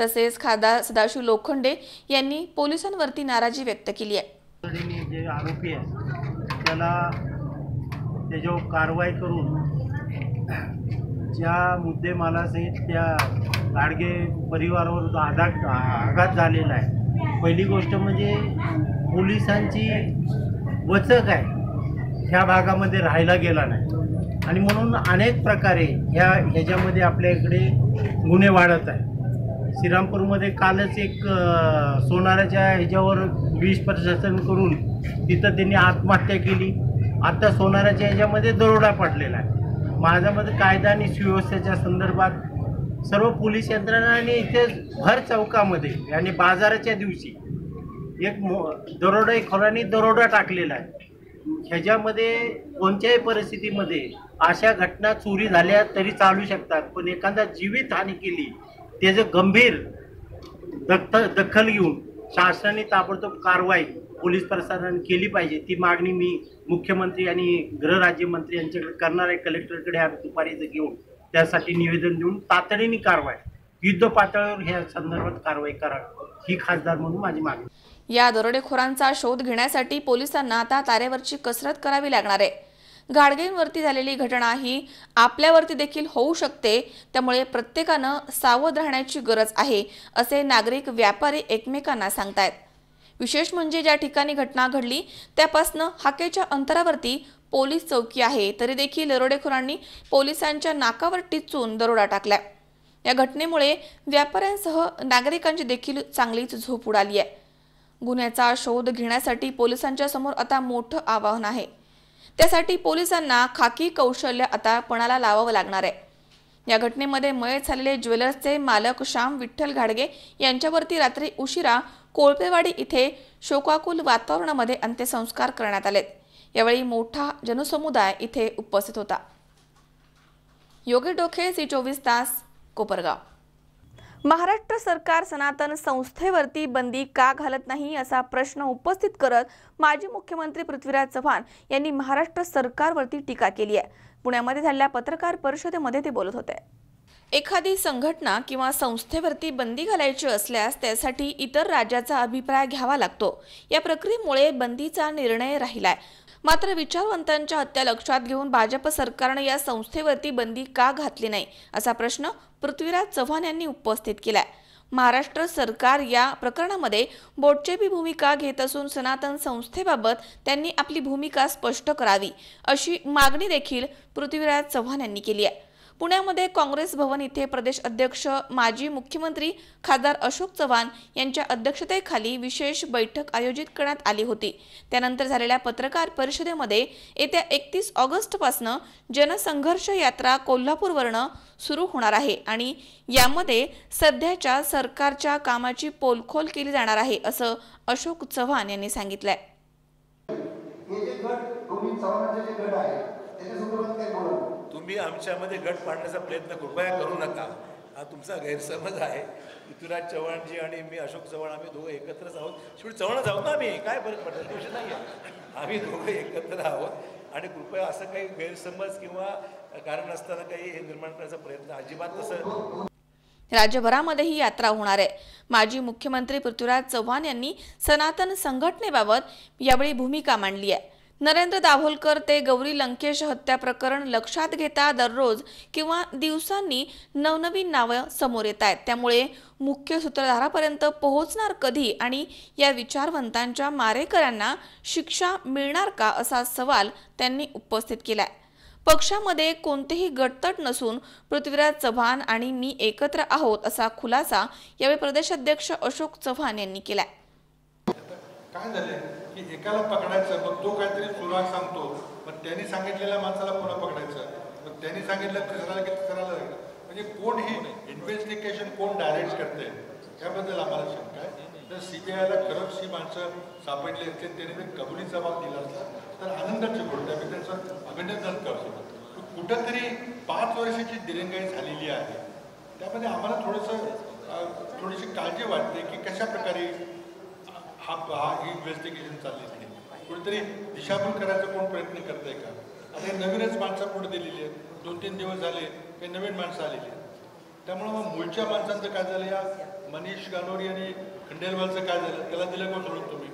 तसेच खासदार सदाशिव लोखंडे यांनी पोलिसांवरती नाराजी व्यक्त केली आहे. जे आरोपी आहे त्याला त्याच्यावर कारवाई करून ज्या मुद्देमालासहित त्या घाडगे परिवारावर आघात झालेला आहे. पहिली गोष्ट म्हणजे पोलिसांची वचक आहे ह्या भागामध्ये राहायला गेला नाही आणि म्हणून अनेक प्रकारे ह्याच्यामध्ये आपल्या इकडे गुन्हे वाढत आहे. श्रीरामपूरमध्ये कालच एक सोनाराच्या ह्याच्यावर विष प्रशासन करून तिथं त्यांनी आत्महत्या केली. आता सोनाराच्या ह्याच्यामध्ये दरोडा पडलेला आहे. माझ्या मते कायदा आणि सुव्यवस्थेच्या संदर्भात सर्व पोलीस यंत्रणाने इथे भर चौकामध्ये आणि बाजाराच्या दिवशी एक दरोडेखोरांनी दरोडा टाकलेला आहे ह्याच्यामध्ये कोणत्याही परिस्थितीमध्ये अशा घटना चोरी झाल्या तरी चालू शकतात, पण एखादा जीवितहानी केली त्याचं गंभीर दखल घेऊन शासनाने ताबडतोब कारवाई पोलीस प्रशासनाने केली पाहिजे. ती मागणी मी मुख्यमंत्री आणि गृहराज्यमंत्री यांच्याकडे करणार आहे. कलेक्टरकडे आज दुपारी घेऊन त्यासाठी निवेदन देऊन तातडीने कारवाई, युद्ध पातळीवर ह्या संदर्भात कारवाई करा, ही खासदार म्हणून माझी मागणी. या दरोडेखोरांचा शोध घेण्यासाठी पोलिसांना आता तारेवरची कसरत करावी लागणार आहे. गाडगेंवरती झालेली घटना ही आपल्यावरती देखील होऊ शकते, त्यामुळे प्रत्येकानं सावध राहण्याची गरज आहे असे नागरिक व्यापारी एकमेकांना सांगतायत. विशेष म्हणजे ज्या ठिकाणी घटना घडली त्यापासून हाकेच्या अंतरावरती पोलीस चौकी आहे, तरी देखील दरोडेखोरांनी पोलिसांच्या नाकावर टिचून दरोडा टाकलाय. या घटनेमुळे व्यापाऱ्यांसह नागरिकांची देखील चांगलीच झोप उडाली आहे. गुन्ह्याचा शोध घेण्यासाठी पोलिसांच्या समोर आता मोठं आव्हान आहे. त्यासाठी पोलिसांना खाकी कौशल्य आता पणाला लावावं लागणार आहे. या घटनेमध्ये मयत झालेले ज्वेलर्सचे मालक श्याम विठ्ठल घाडगे यांच्यावरती रात्री उशिरा कोळपेवाडी इथे शोकाकुल वातावरणामध्ये अंत्यसंस्कार करण्यात आलेत. यावेळी मोठा जनसमुदाय इथे उपस्थित होता. योगेश डोखे, C24 तास, कोपरगाव. महाराष्ट्र सरकार सनातन संस्थेवरती बंदी का घालत नाही असा प्रश्न उपस्थित करत माजी मुख्यमंत्री पृथ्वीराज चव्हाण यांनी महाराष्ट्र सरकारवरती टीका केली आहे. पुण्यामध्ये झालेल्या पत्रकार परिषदेमध्ये ते बोलत होते. एखादी संघटना किंवा संस्थेवरती बंदी घालायची असल्यास त्यासाठी इतर राज्याचा अभिप्राय घ्यावा लागतो. या प्रक्रियेमुळे बंदीचा निर्णय राहिलाय. मात्र विचारवंतांच्या हत्या लक्षात घेऊन भाजप सरकारने या संस्थेवरती बंदी का घातली नाही असा प्रश्न पृथ्वीराज चव्हाण यांनी उपस्थित केलाय. महाराष्ट्र सरकार या प्रकरणामध्ये बोटचेपी भूमिका घेत असून सनातन संस्थेबाबत त्यांनी आपली भूमिका स्पष्ट करावी अशी मागणी देखील पृथ्वीराज चव्हाण यांनी केली आहे. पुण्यामध्ये काँग्रेस भवन इथे प्रदेश अध्यक्ष माजी मुख्यमंत्री खासदार अशोक चव्हाण यांच्या अध्यक्षतेखाली विशेष बैठक आयोजित करण्यात आली होती. त्यानंतर झालेल्या पत्रकार परिषदेमध्ये येत्या 31 ऑगस्ट पासून जनसंघर्ष यात्रा कोल्हापूरवरून सुरू होणार आहे आणि यामध्ये सध्याच्या सरकारच्या कामाची पोलखोल केली जाणार आहे असं अशोक चव्हाण यांनी सांगितलंय. तुम्ही आमच्यामध्ये गट पाडण्याचा प्रयत्न कृपया करू नका. हा तुमचा गैरसमज आहे. पृथ्वीराज चव्हाणजी आणि मी अशोक चव्हाण आम्ही दोघं एकत्रच आहोत. शेवटी चव्हाणच आहोत ना आम्ही, काय फरक पडतो ते विषय नाही आहे. आम्ही दोघं एकत्र आहोत आणि कृपया असं काही गैरसमज किंवा कारण असताना काही हे निर्माण करण्याचा प्रयत्न अजिबात तसं. राज्यभरामध्ये ही यात्रा होणार आहे. माजी मुख्यमंत्री पृथ्वीराज चव्हाण यांनी सनातन संघटनेबाबत यावेळी भूमिका मांडली आहे. नरेंद्र दाभोलकर ते गौरी लंकेश हत्या प्रकरण लक्षात घेता दररोज किंवा दिवसांनी नवनवीन नावं समोर येत आहेत. त्यामुळे मुख्य सूत्रधारापर्यंत पोहोचणार कधी आणि या विचारवंतांच्या मारेकऱ्यांना शिक्षा मिळणार का असा सवाल त्यांनी उपस्थित केलाय. पक्षामध्ये कोणतेही गटतट नसून पृथ्वीराज चव्हाण आणि मी एकत्र आहोत असा खुलासा यावेळी प्रदेशाध्यक्ष अशोक चव्हाण यांनी केलाय. काय झाले की एकाला पकडायचं, मग तो काहीतरी सुराग सांगतो, मग त्यांनी सांगितलेल्या माणसाला पुन्हा पकडायचं, मग त्यांनी सांगितलं तिसऱ्याला की तिसऱ्याला, म्हणजे कोण ही इन्व्हेस्टिगेशन कोण डायरेक्ट करते याबद्दल आम्हाला शंका आहे. तर CBIला खरंच ही माणसं सापडली असते, त्यांनी कबुली जबाब दिला असता तर आनंदाची गोष्ट आहे, मी त्यांचं अभिनंदन करतो. कुठंतरी 5 वर्षाची दिरंगाई झालेली आहे. त्यामध्ये आम्हाला थोडीशी काळजी वाटते की कशा प्रकारे हा इन्व्हेस्टिगेशन चाललेली आहे. कुठेतरी दिशाभूल करायचा कोण प्रयत्न करताय का? आता नवीनच माणसं पुढे दिलेली आहेत. 2-3 दिवस झाले काही नवीन माणसं आलेली आहेत. त्यामुळे मग मूळच्या माणसांचं काय झालं, या मनीष गानोरी आणि खंडेलवालचं काय झालं, त्याला दिलं का सोडून तुम्ही?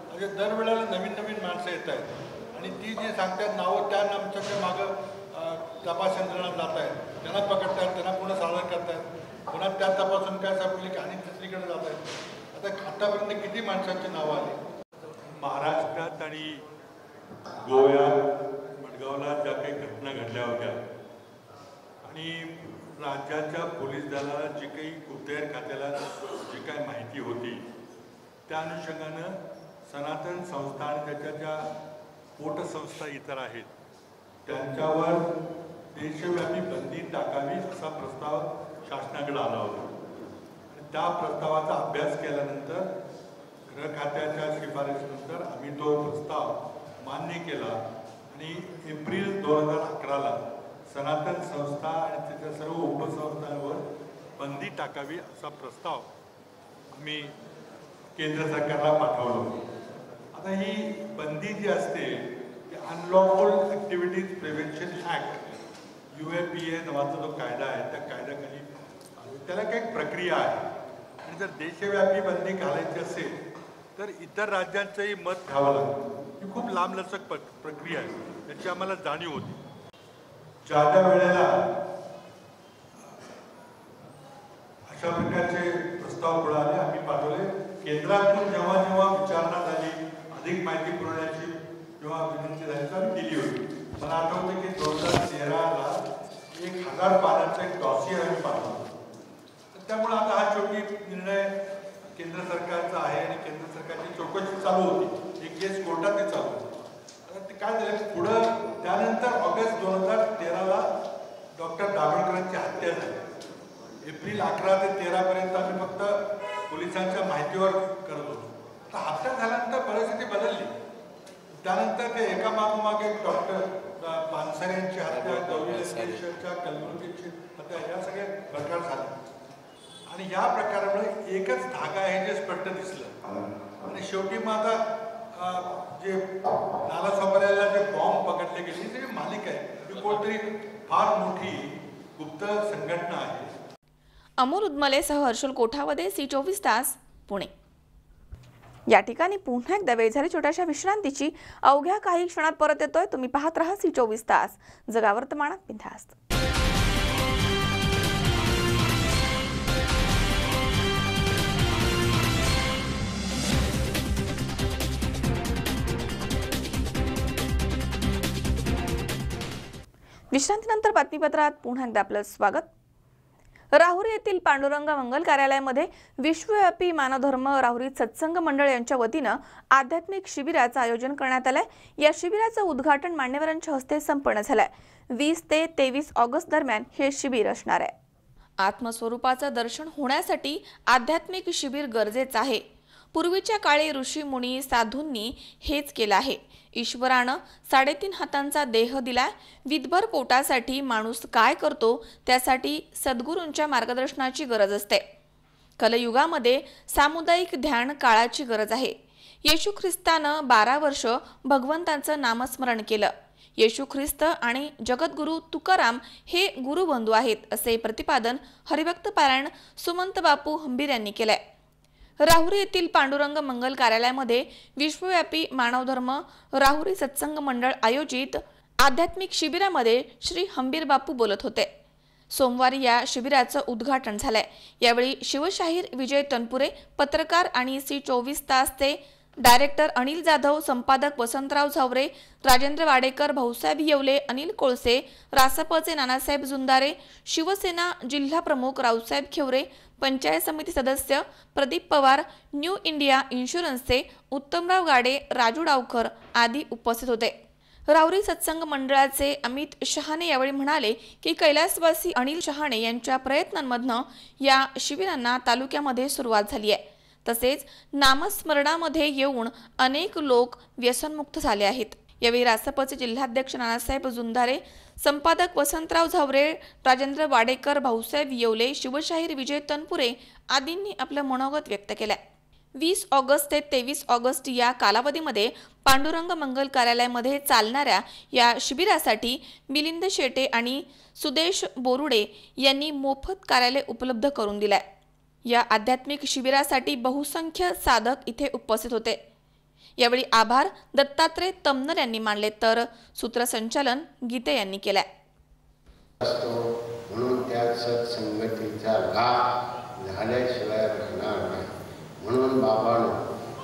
म्हणजे दरवेळेला नवीन माणसं येत आहेत आणि ती जे सांगतात नावं त्या नामच्या मागं तपास यंत्रणा जात आहेत, त्यांना पकडतात, त्यांना पुन्हा सादर करतात, पुन्हा त्या तपासून काय सापडले की आणि दुसरीकडे जात आहेत. आतापर्यंत किती माणसांची नावं आली? महाराष्ट्रात आणि गोव्यात मडगावला ज्या काही घटना घडल्या होत्या आणि राज्याच्या पोलीस दलाला जी काही गुप्तहेर खात्याला जी काही माहिती होती त्या अनुषंगानं सनातन संस्था आणि त्याच्या ज्या पोटसंस्था इतर आहेत त्यांच्यावर देशव्यापी बंदी टाकावी असा प्रस्ताव शासनाकडे आला होता. त्या प्रस्तावाचा अभ्यास केल्यानंतर गृह खात्याच्या शिफारशीनंतर आम्ही तो प्रस्ताव मान्य केला आणि एप्रिल 2011ला सनातन संस्था आणि त्याच्या सर्व उपसंस्थांवर बंदी टाकावी असा प्रस्ताव आम्ही केंद्र सरकारला पाठवला. आता ही बंदी जी असते ती unlawful activities prevention act UAPA नावाचा जो कायदा आहे त्या कायद्याखाली त्याला काही प्रक्रिया आहे आणि जर देशव्यापी बंदी घालायची असेल तर इतर राज्यांचंही मत घ्यावं लागतं. ही खूप लांबलचक प्रक्रिया आहे, याची आम्हाला जाणीव होती. ज्या वेळेला अशा प्रकारचे प्रस्ताव पुढे आले आम्ही पाठवले. केंद्रातून जेव्हा जेव्हा विचारणा झाली, अधिक माहिती पुरवण्याची जेव्हा विनंती झाली तर आम्ही दिली होती. मला आठवतं की 2013ला 1000 पानांचा एक डॉसियर आम्ही पाठवला. त्यामुळे आता हा शेवटी निर्णय केंद्र सरकारचा आहे आणि केंद्र सरकारची चौकशी चालू होती. एक केस कोर्टात ते चालू होती. आता ते काय झालं पुढं त्यानंतर ऑगस्ट 2013ला डॉक्टर दाभोळकरांची हत्या झाली. एप्रिल 11 ते 13 पर्यंत आम्ही फक्त पोलिसांच्या माहितीवर करत होतो. तर हत्या झाल्यानंतर परिस्थिती बदलली. त्यानंतर ते एकामागोमाग एक डॉक्टर पानसरे यांची हत्या, गौरी लंकेशच्या, कलबुर्गीची हत्या, या सगळे प्रकार झाले आणि या प्रकारामुळे एकच धागा आहे जे स्पष्ट दिसलं. आणि शेवटी मग आता जे नालासोपाऱ्याला जे बॉम्ब पकडले गेले ते मालिक आहे, ती कोणतरी फार मोठी गुप्त संघटना आहे. अमोल उदमलेसह हर्षल कोठावदे, C24 तास, पुणे. या ठिकाणी पुन्हा एकदा वेळ झाली छोट्याशा विश्रांतीची. अवघ्या काही क्षणात परत येतोय. तुम्ही पाहत राहा C24 तास, जगा वर्तमानात बिनधास्त. विश्रांतीनंतर बातमीपत्रात पुन्हा एकदा आपलं स्वागत. राहुरी येथील पांडुरंग मंगल कार्यालयामध्ये विश्वव्यापी मानवधर्म राहुरी सत्संग मंडळ यांच्या वतीनं आध्यात्मिक शिबिराचं आयोजन करण्यात आलंय. या शिबिराचं उद्घाटन मान्यवरांच्या हस्ते संपन्न झालंय. 20 ते 23 ऑगस्ट दरम्यान हे शिबिर असणार आहे. आत्मस्वरूपाचं दर्शन होण्यासाठी आध्यात्मिक शिबिर गरजेचं आहे. पूर्वीच्या काळी ऋषी मुनी साधूंनी हेच केलं आहे. ईश्वरानं 3.5 हातांचा देह दिला. विधभर पोटासाठी माणूस काय करतो त्यासाठी सद्गुरूंच्या मार्गदर्शनाची गरज असते. कलयुगामध्ये सामुदायिक ध्यान काळाची गरज आहे. येशू ख्रिस्तानं 12 वर्ष भगवंतांचं नामस्मरण केलं. येशू ख्रिस्त आणि जगद्गुरू तुकाराम हे गुरुबंधू आहेत असे प्रतिपादन हरिभक्त पारायण सुमंत बापू हंबीर यांनी केलंय. राहुरी येथील पांडुरंग मंगल कार्यालयामध्ये विश्वव्यापी मानवधर्म राहुरी सत्संग मंडळ आयोजित आध्यात्मिक शिबिरामध्ये श्री हंबीर बापू बोलत होते. सोमवारी या शिबिराचं उद्घाटन झालंय. यावेळी शिवशाहीर विजय तनपुरे, पत्रकार आणि C24 तासचे डायरेक्टर अनिल जाधव, संपादक वसंतराव झावरे, राजेंद्र वाडेकर, भाऊसाहेब येवले, अनिल कोळसे, रासपचे नानासाहेब जुंदारे, शिवसेना जिल्हा प्रमुख रावसाहेब खेवरे, पंचायत समिती सदस्य प्रदीप पवार, न्यू इंडिया इन्शुरन्सचे उत्तमराव गाडे, राजू डावकर आदी उपस्थित होते. राहुरी सत्संग मंडळाचे अमित शहाणे यावेळी म्हणाले की कैलासवासी अनिल शहाणे यांच्या प्रयत्नांमधनं या शिबिरांना तालुक्यामध्ये सुरुवात झाली आहे. तसेच नामस्मरणामध्ये येऊन अनेक लोक व्यसनमुक्त झाले आहेत. यावेळी रासपचे जिल्हाध्यक्ष नानासाहेब जुंदारे, संपादक वसंतराव झावरे, राजेंद्र वाडेकर, भाऊसाहेब येवले, शिवशाहीर विजय तनपुरे आदींनी आपलं मनोगत व्यक्त केलंय. 20 ऑगस्ट ते 23 ऑगस्ट या कालावधीमध्ये पांडुरंग मंगल कार्यालयामध्ये चालणाऱ्या या शिबिरासाठी मिलिंद शेटे आणि सुदेश बोरुडे यांनी मोफत कार्यालय उपलब्ध करून दिलंय. या आध्यात्मिक शिबिरासाठी बहुसंख्य साधक इथे उपस्थित होते. यावेळी आभार दत्तात्रय तमनर यांनी मानले तर सूत्रसंचालन गीते यांनी केलंय. म्हणून त्या सत्संगतीचा लाभ झाल्याशिवाय राहणार नाही. म्हणून बाबांनो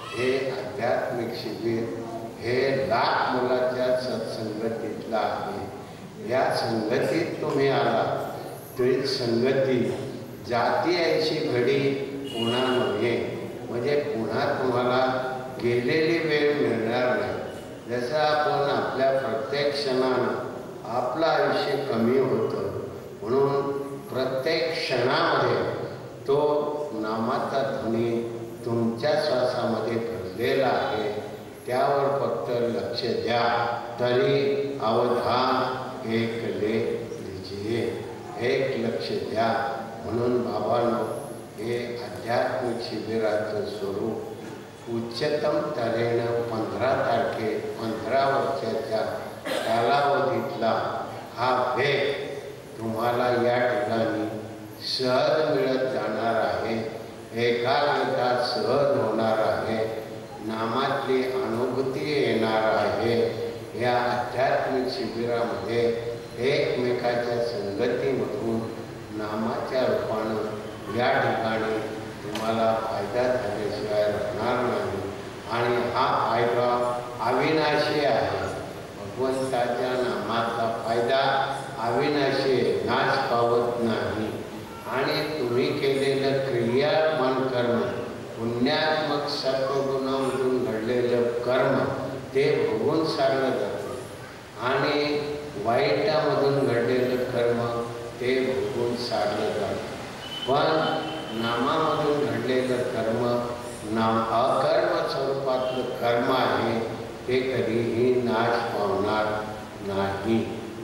हे आध्यात्मिक शिबिर हे लाख मुलाच्या सत्संगतीतला आहे. या संगतीत तुम्ही आला तरी संगती जाती ऐशी घडी पुन्हा नव्हे, म्हणजे पुन्हा तुम्हाला गेलेली वेळ मिळणार नाही. जसं आपण आपल्या प्रत्येक क्षणानं आपलं आयुष्य कमी होतं, म्हणून प्रत्येक क्षणामध्ये तो नामाचा ध्वनी तुमच्या श्वासामध्ये भरलेला आहे. त्यावर फक्त लक्ष द्या. तरी अवधान एक ले लीजिए, एक लक्ष द्या. म्हणून बाबांनो, हे आध्यात्मिक शिबिराचं स्वरूप उच्चतम तऱ्हेनं 15 वर्षाच्या कालावधीतला हा भेद तुम्हाला या ठिकाणी सहज मिळत जाणार आहे. एकाग्रता सहज होणार आहे. नामातली अनुभूती येणार आहे. या आध्यात्मिक शिबिरामध्ये एकमेकाच्या संगतीमधून नामाच्या रूपानं या ठिकाणी तुम्हाला फायदा झाल्याशिवाय राहणार नाही. आणि हा फायदा अविनाशी आहे. भगवंताच्या नामाचा फायदा अविनाशी, नाश पावत नाही. आणि तुम्ही केलेलं क्रियामान कर्म, पुण्यात्मक सत्वगुणामधून घडलेलं कर्म ते भोगून सारलं जातं आणि वाईटामधून घडलेलं कर्म ते भोगून सारलं जातं. पण नामामधून घडलेलं कर्म अकर्म स्वरूपातलं कर्म आहे. ते कधीही नाश पावणार नाही.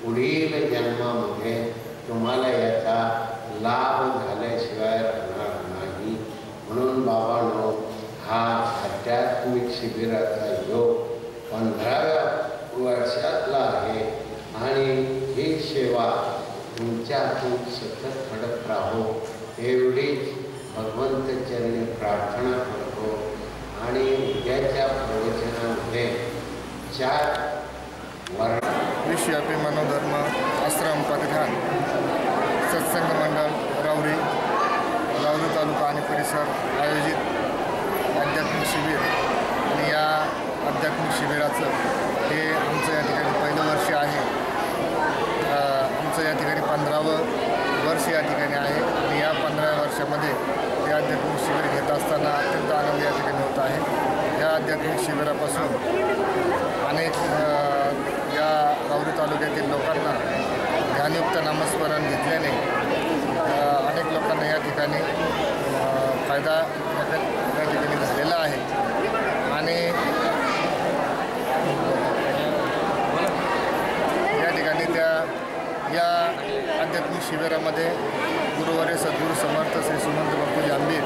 पुढील जन्मामध्ये तुम्हाला याचा लाभ झाल्याशिवाय राहणार नाही. म्हणून बाबांनो, हा आध्यात्मिक शिबिराचा योग 15व्या वर्षातला आहे. आणि ही सेवा तुमच्या हातून सतत घडत राहो एवढीच भगवंत चरणी प्रार्थना करतो. आणि उद्याच्या प्रवचनामध्ये 4 विश्वव्यापी मनोधर्म आश्रम परिधान सत्संग मंडळ राहुरी तालुका आणि परिसर आयोजित आध्यात्मिक शिबिर. आणि या आध्यात्मिक शिबिराचं हे आमचं या ठिकाणी पहिलं वर्ष आहे. आमचं या ठिकाणी 15वं वर्ष या ठिकाणी आहे. आणि या 15व्या वर्षामध्ये हे आध्यात्मिक शिबिर घेत असताना अत्यंत आनंद या ठिकाणी होत आहे. या आध्यात्मिक शिबिरापासून अनेक या राहुरी तालुक्यातील लोकांना ध्यानयुक्त नामस्मरण घेतल्याने अनेक लोकांना या ठिकाणी फायदा या ठिकाणी झालेला आहे. आणि या ठिकाणी या आध्यात्मिक शिबिरामध्ये गुरुवारी सद्गुरू समर्थ श्री सुमंत बापूजी आंबीर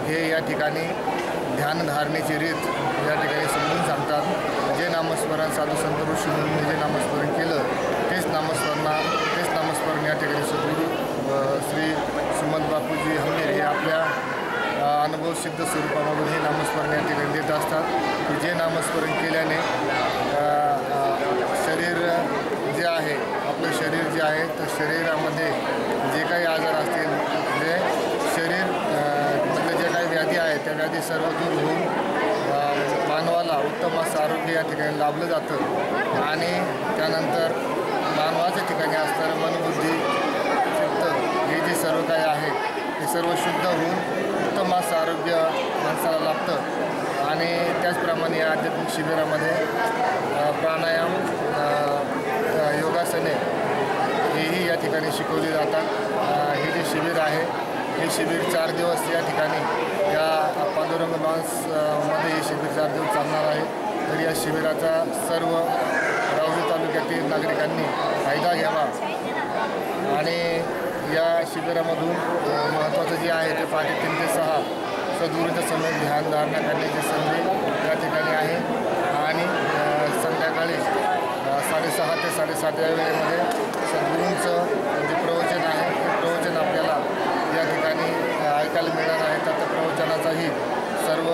हे या ठिकाणी ध्यानधारणेची रीत या ठिकाणी समजून सांगतात. जे नामस्मरण साधू संत ऋषीमुनींनी जे नामस्मरण केलं तेच नामस्मरण या ठिकाणी सद्गुरू श्री सुमंत बापूजी आंबीर हे आपल्या अनुभवसिद्ध स्वरूपामधून हे नामस्मरण या ठिकाणी देत असतात. की जे नामस्मरण केल्याने शरीर जे आहे, आपलं शरीर जे आहे, तर शरीरामध्ये जे काही आजार असतील, म्हणजे शरीर मधले जे काही व्याधी आहेत त्या व्याधी सर्व दूर होऊन मानवाला उत्तम असं आरोग्य या ठिकाणी लाभलं जातं. आणि त्यानंतर मानवाच्या ठिकाणी असणारं मनबुद्धी चित्त हे जे सर्व काही आहे ते सर्व शुद्ध होऊन उत्तम असं आरोग्य माणसाला लाभतं. आणि त्याचप्रमाणे या आध्यात्मिक शिबिरामध्ये प्राणायाम, योगासने हेही या ठिकाणी शिकवली जातात. हे जे शिबिर आहे हे शिबिर 4 दिवस या ठिकाणी या पांडुरंग लॉन्समध्ये हे शिबिर 4 दिवस चालणार आहे. तर या शिबिराचा सर्व राहुरी तालुक्यातील नागरिकांनी फायदा घ्यावा. आणि या शिबिरामधून महत्त्वाचं जे आहे ते पहाटे 3 ते 6 सद्गुरूच्या समोर ध्यानधारणा करण्याची संधी या ठिकाणी आहे. आणि संध्याकाळी 6:30 ते 7:30 या वेळेमध्ये सद्गुरूंचं जे प्रवचन आहे ते प्रवचन आपल्याला या ठिकाणी ऐकायला मिळणार आहे. तर त्या प्रवचनाचाही सर्व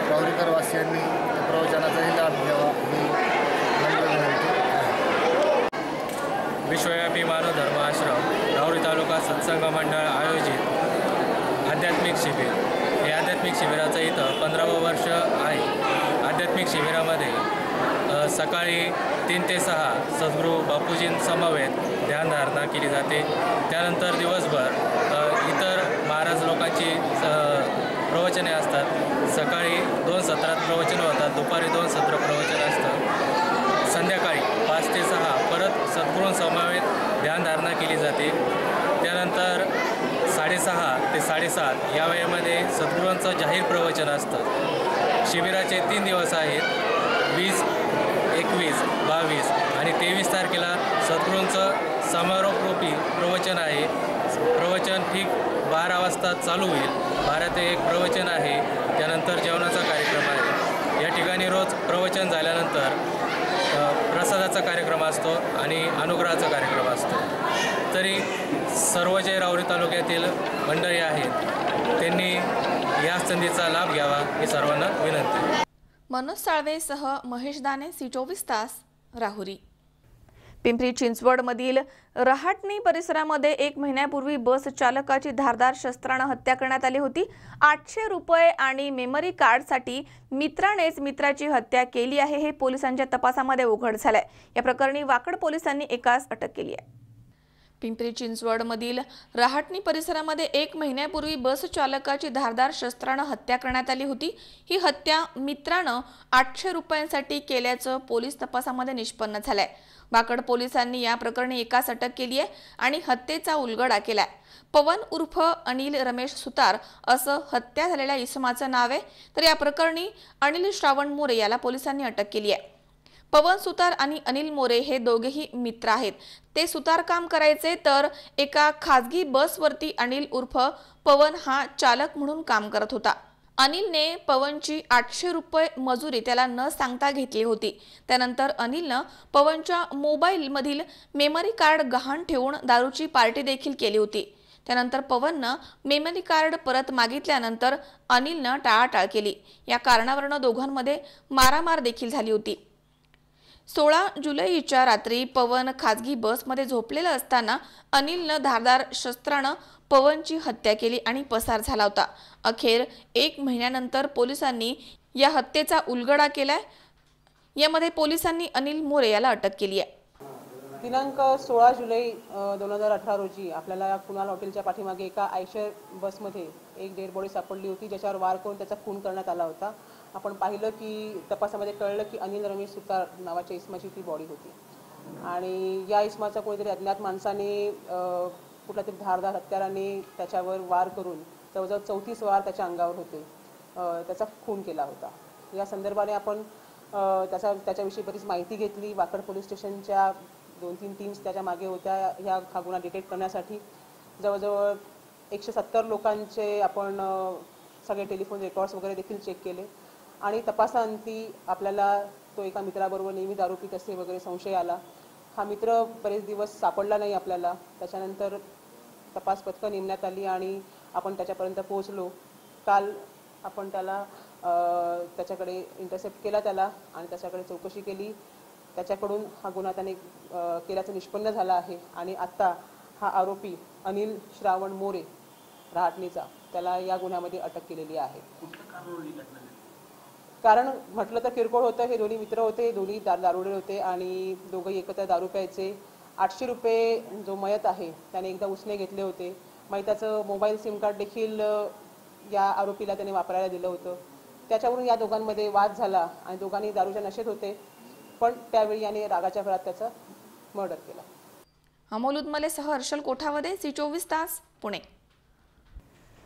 राहुरीकर वासियांनी त्या प्रवचनाचाही लाभ घ्यावा ही नम्र विनंती. विश्वव्यापी मानवधर्म आश्रम राहुरी तालुका सत्संग मंडळ आयोजित आध्यात्मिक शिबिर. हे आध्यात्मिक शिबिराचं इथं 15वं वर्ष आहे. आध्यात्मिक शिबिरामध्ये सकाळी 3 ते 6 सद्गुरू बापूजींसमवेत ध्यानधारणा केली जाते. त्यानंतर दिवसभर इतर महाराज लोकांची प्रवचने असतात. सकाळी 2 सत्रात प्रवचनं होतात, दुपारी 2 सत्र प्रवचन असतं. संध्याकाळी 5 ते 6 परत सद्गुरूंसमवेत ध्यानधारणा केली जाते. त्यानंतर 6:30 ते 7:30 या वेळेमध्ये सद्गुरूंचं जाहीर प्रवचन असतं. शिबिराचे 3 दिवस आहेत, 20, 21, 22 आणि 23 तारखेला सद्गुरूंचं समारोपरूपी प्रवचन आहे. प्रवचन ठीक 12 वाजता चालू होईल. 12 ते 1 प्रवचन आहे. त्यानंतर जेवणाचा कार्यक्रम आहे. या ठिकाणी रोज प्रवचन झाल्यानंतर प्रसादाचा कार्यक्रम असतो आणि अनुग्रहाचा कार्यक्रम असतो. तरी सर्व जे राहुरी तालुक्यातील मंडळी आहेत त्यांनी या संधीचा लाभ घ्यावा ही सर्वांना विनंती. मनोज साळवेसह महेश दाने, C24 तास, राहुरी. पिंपरी चिंचवडमधील रहाटणी परिसरामध्ये 1 महिन्यापूर्वी बस चालकाची धारदार शस्त्राने हत्या करण्यात आली होती. 800 रुपये आणि मेमरी कार्डसाठी मित्रानेच मित्राची हत्या केली आहे हे पोलिसांच्या तपासामध्ये उघड झालंय. या प्रकरणी वाकड पोलिसांनी एकास अटक केली आहे. पिंपरी चिंचवडमधील रहाटणी परिसरामध्ये 1 महिन्यापूर्वी बस चालकाची धारदार शस्त्राने हत्या करण्यात आली होती. ही हत्या मित्रानं 800 रुपयांसाठी केल्याचं पोलीस तपासामध्ये निष्पन्न झालंय. वाकड पोलिसांनी या प्रकरणी एकास अटक केली आहे आणि हत्येचा उलगडा केलाय. पवन उर्फ अनिल रमेश सुतार असं हत्या झालेल्या इसमाचं नाव आहे. तर या प्रकरणी अनिल श्रावण मोरे याला पोलिसांनी अटक केली आहे. पवन सुतार आणि अनिल मोरे हे दोघेही मित्र आहेत. ते सुतार काम करायचे तर एका खासगी बसवरती अनिल उर्फ पवन हा चालक म्हणून काम करत होता. अनिलने पवनची 800 रुपये मजुरी त्याला न सांगता घेतली होती. त्यानंतर अनिलनं पवनच्या मोबाईलमधील मेमरी कार्ड गहाण ठेवून दारूची पार्टी देखील केली होती. त्यानंतर पवननं मेमरी कार्ड परत मागितल्यानंतर अनिलनं टाळाटाळ केली. या कारणावरून दोघांमध्ये मारामार देखील झाली होती. 16 जुलैच्या रात्री पवन खासगी बसमध्ये झोपलेला असताना अनिलनं धारदार शस्त्रानं पवनची हत्या केली आणि पसार झाला होता. अखेर 1 महिन्यानंतर पोलिसांनी या हत्येचा उलगडा केलाय. यामध्ये पोलिसांनी अनिल मोरे याला अटक केली आहे. दिनांक 16 जुलै 2018 रोजी आपल्याला कुणाल हॉटेलच्या पाठीमागे एका आयशर बसमध्ये एक डेड बॉडी सापडली होती, ज्याच्यावर वार करून त्याचा खून करण्यात आला होता. आपण पाहिलं की तपासामध्ये कळलं की अनिल रमेश सुतार नावाच्या इसमाची ती बॉडी होती आणि या इसमाचा कोणीतरी अज्ञात माणसाने कुठल्या तरी धारदार हत्याराने त्याच्यावर वार करून जवळजवळ 34 वार त्याच्या अंगावर होते, त्याचा खून केला होता. या संदर्भाने आपण त्याच्याविषयी बरीच माहिती घेतली. वाकड पोलीस स्टेशनच्या 2-3 टीम्स त्याच्या मागे होत्या. ह्या हा गुन्हा डिटेक्ट करण्यासाठी जवळजवळ 170 लोकांचे आपण सगळे टेलिफोन रेकॉर्ड्स वगैरे देखील चेक केले आणि तपासांती आपल्याला तो एका मित्राबरोबर नेहमी दारू पीत असे वगैरे संशय आला. हा मित्र बरेच दिवस सापडला नाही आपल्याला. त्याच्यानंतर तपास पथकं नेमण्यात आली आणि आपण त्याच्यापर्यंत पोहोचलो. काल आपण त्याला त्याच्याकडे इंटरसेप्ट केला त्याला आणि त्याच्याकडे चौकशी केली. त्याच्याकडून हा गुन्हा त्याने केल्याचं निष्पन्न झाला आहे आणि आत्ता हा आरोपी अनिल श्रावण मोरे रहाटणीचा त्याला या गुन्ह्यामध्ये अटक केलेली आहे. कारण म्हटलं तर किरकोळ होतं. हे दोन्ही मित्र होते, दोन्ही दारुडे होते आणि दोघंही एकत्र दारू प्यायचे. 800 रुपये जो मयत आहे त्याने एकदा उसने घेतले होते. मयताचं मोबाईल सिम कार्ड देखील या आरोपीला त्याने वापरायला दिलं होतं. त्याच्यावरून या दोघांमध्ये वाद झाला आणि दोघांनी दारूच्या नशेत होते, पण त्यावेळी याने रागाच्या भरात त्याचा मर्डर केला. अमोल उदमलेसह हर्षल कोठावदे, C24 तास, पुणे.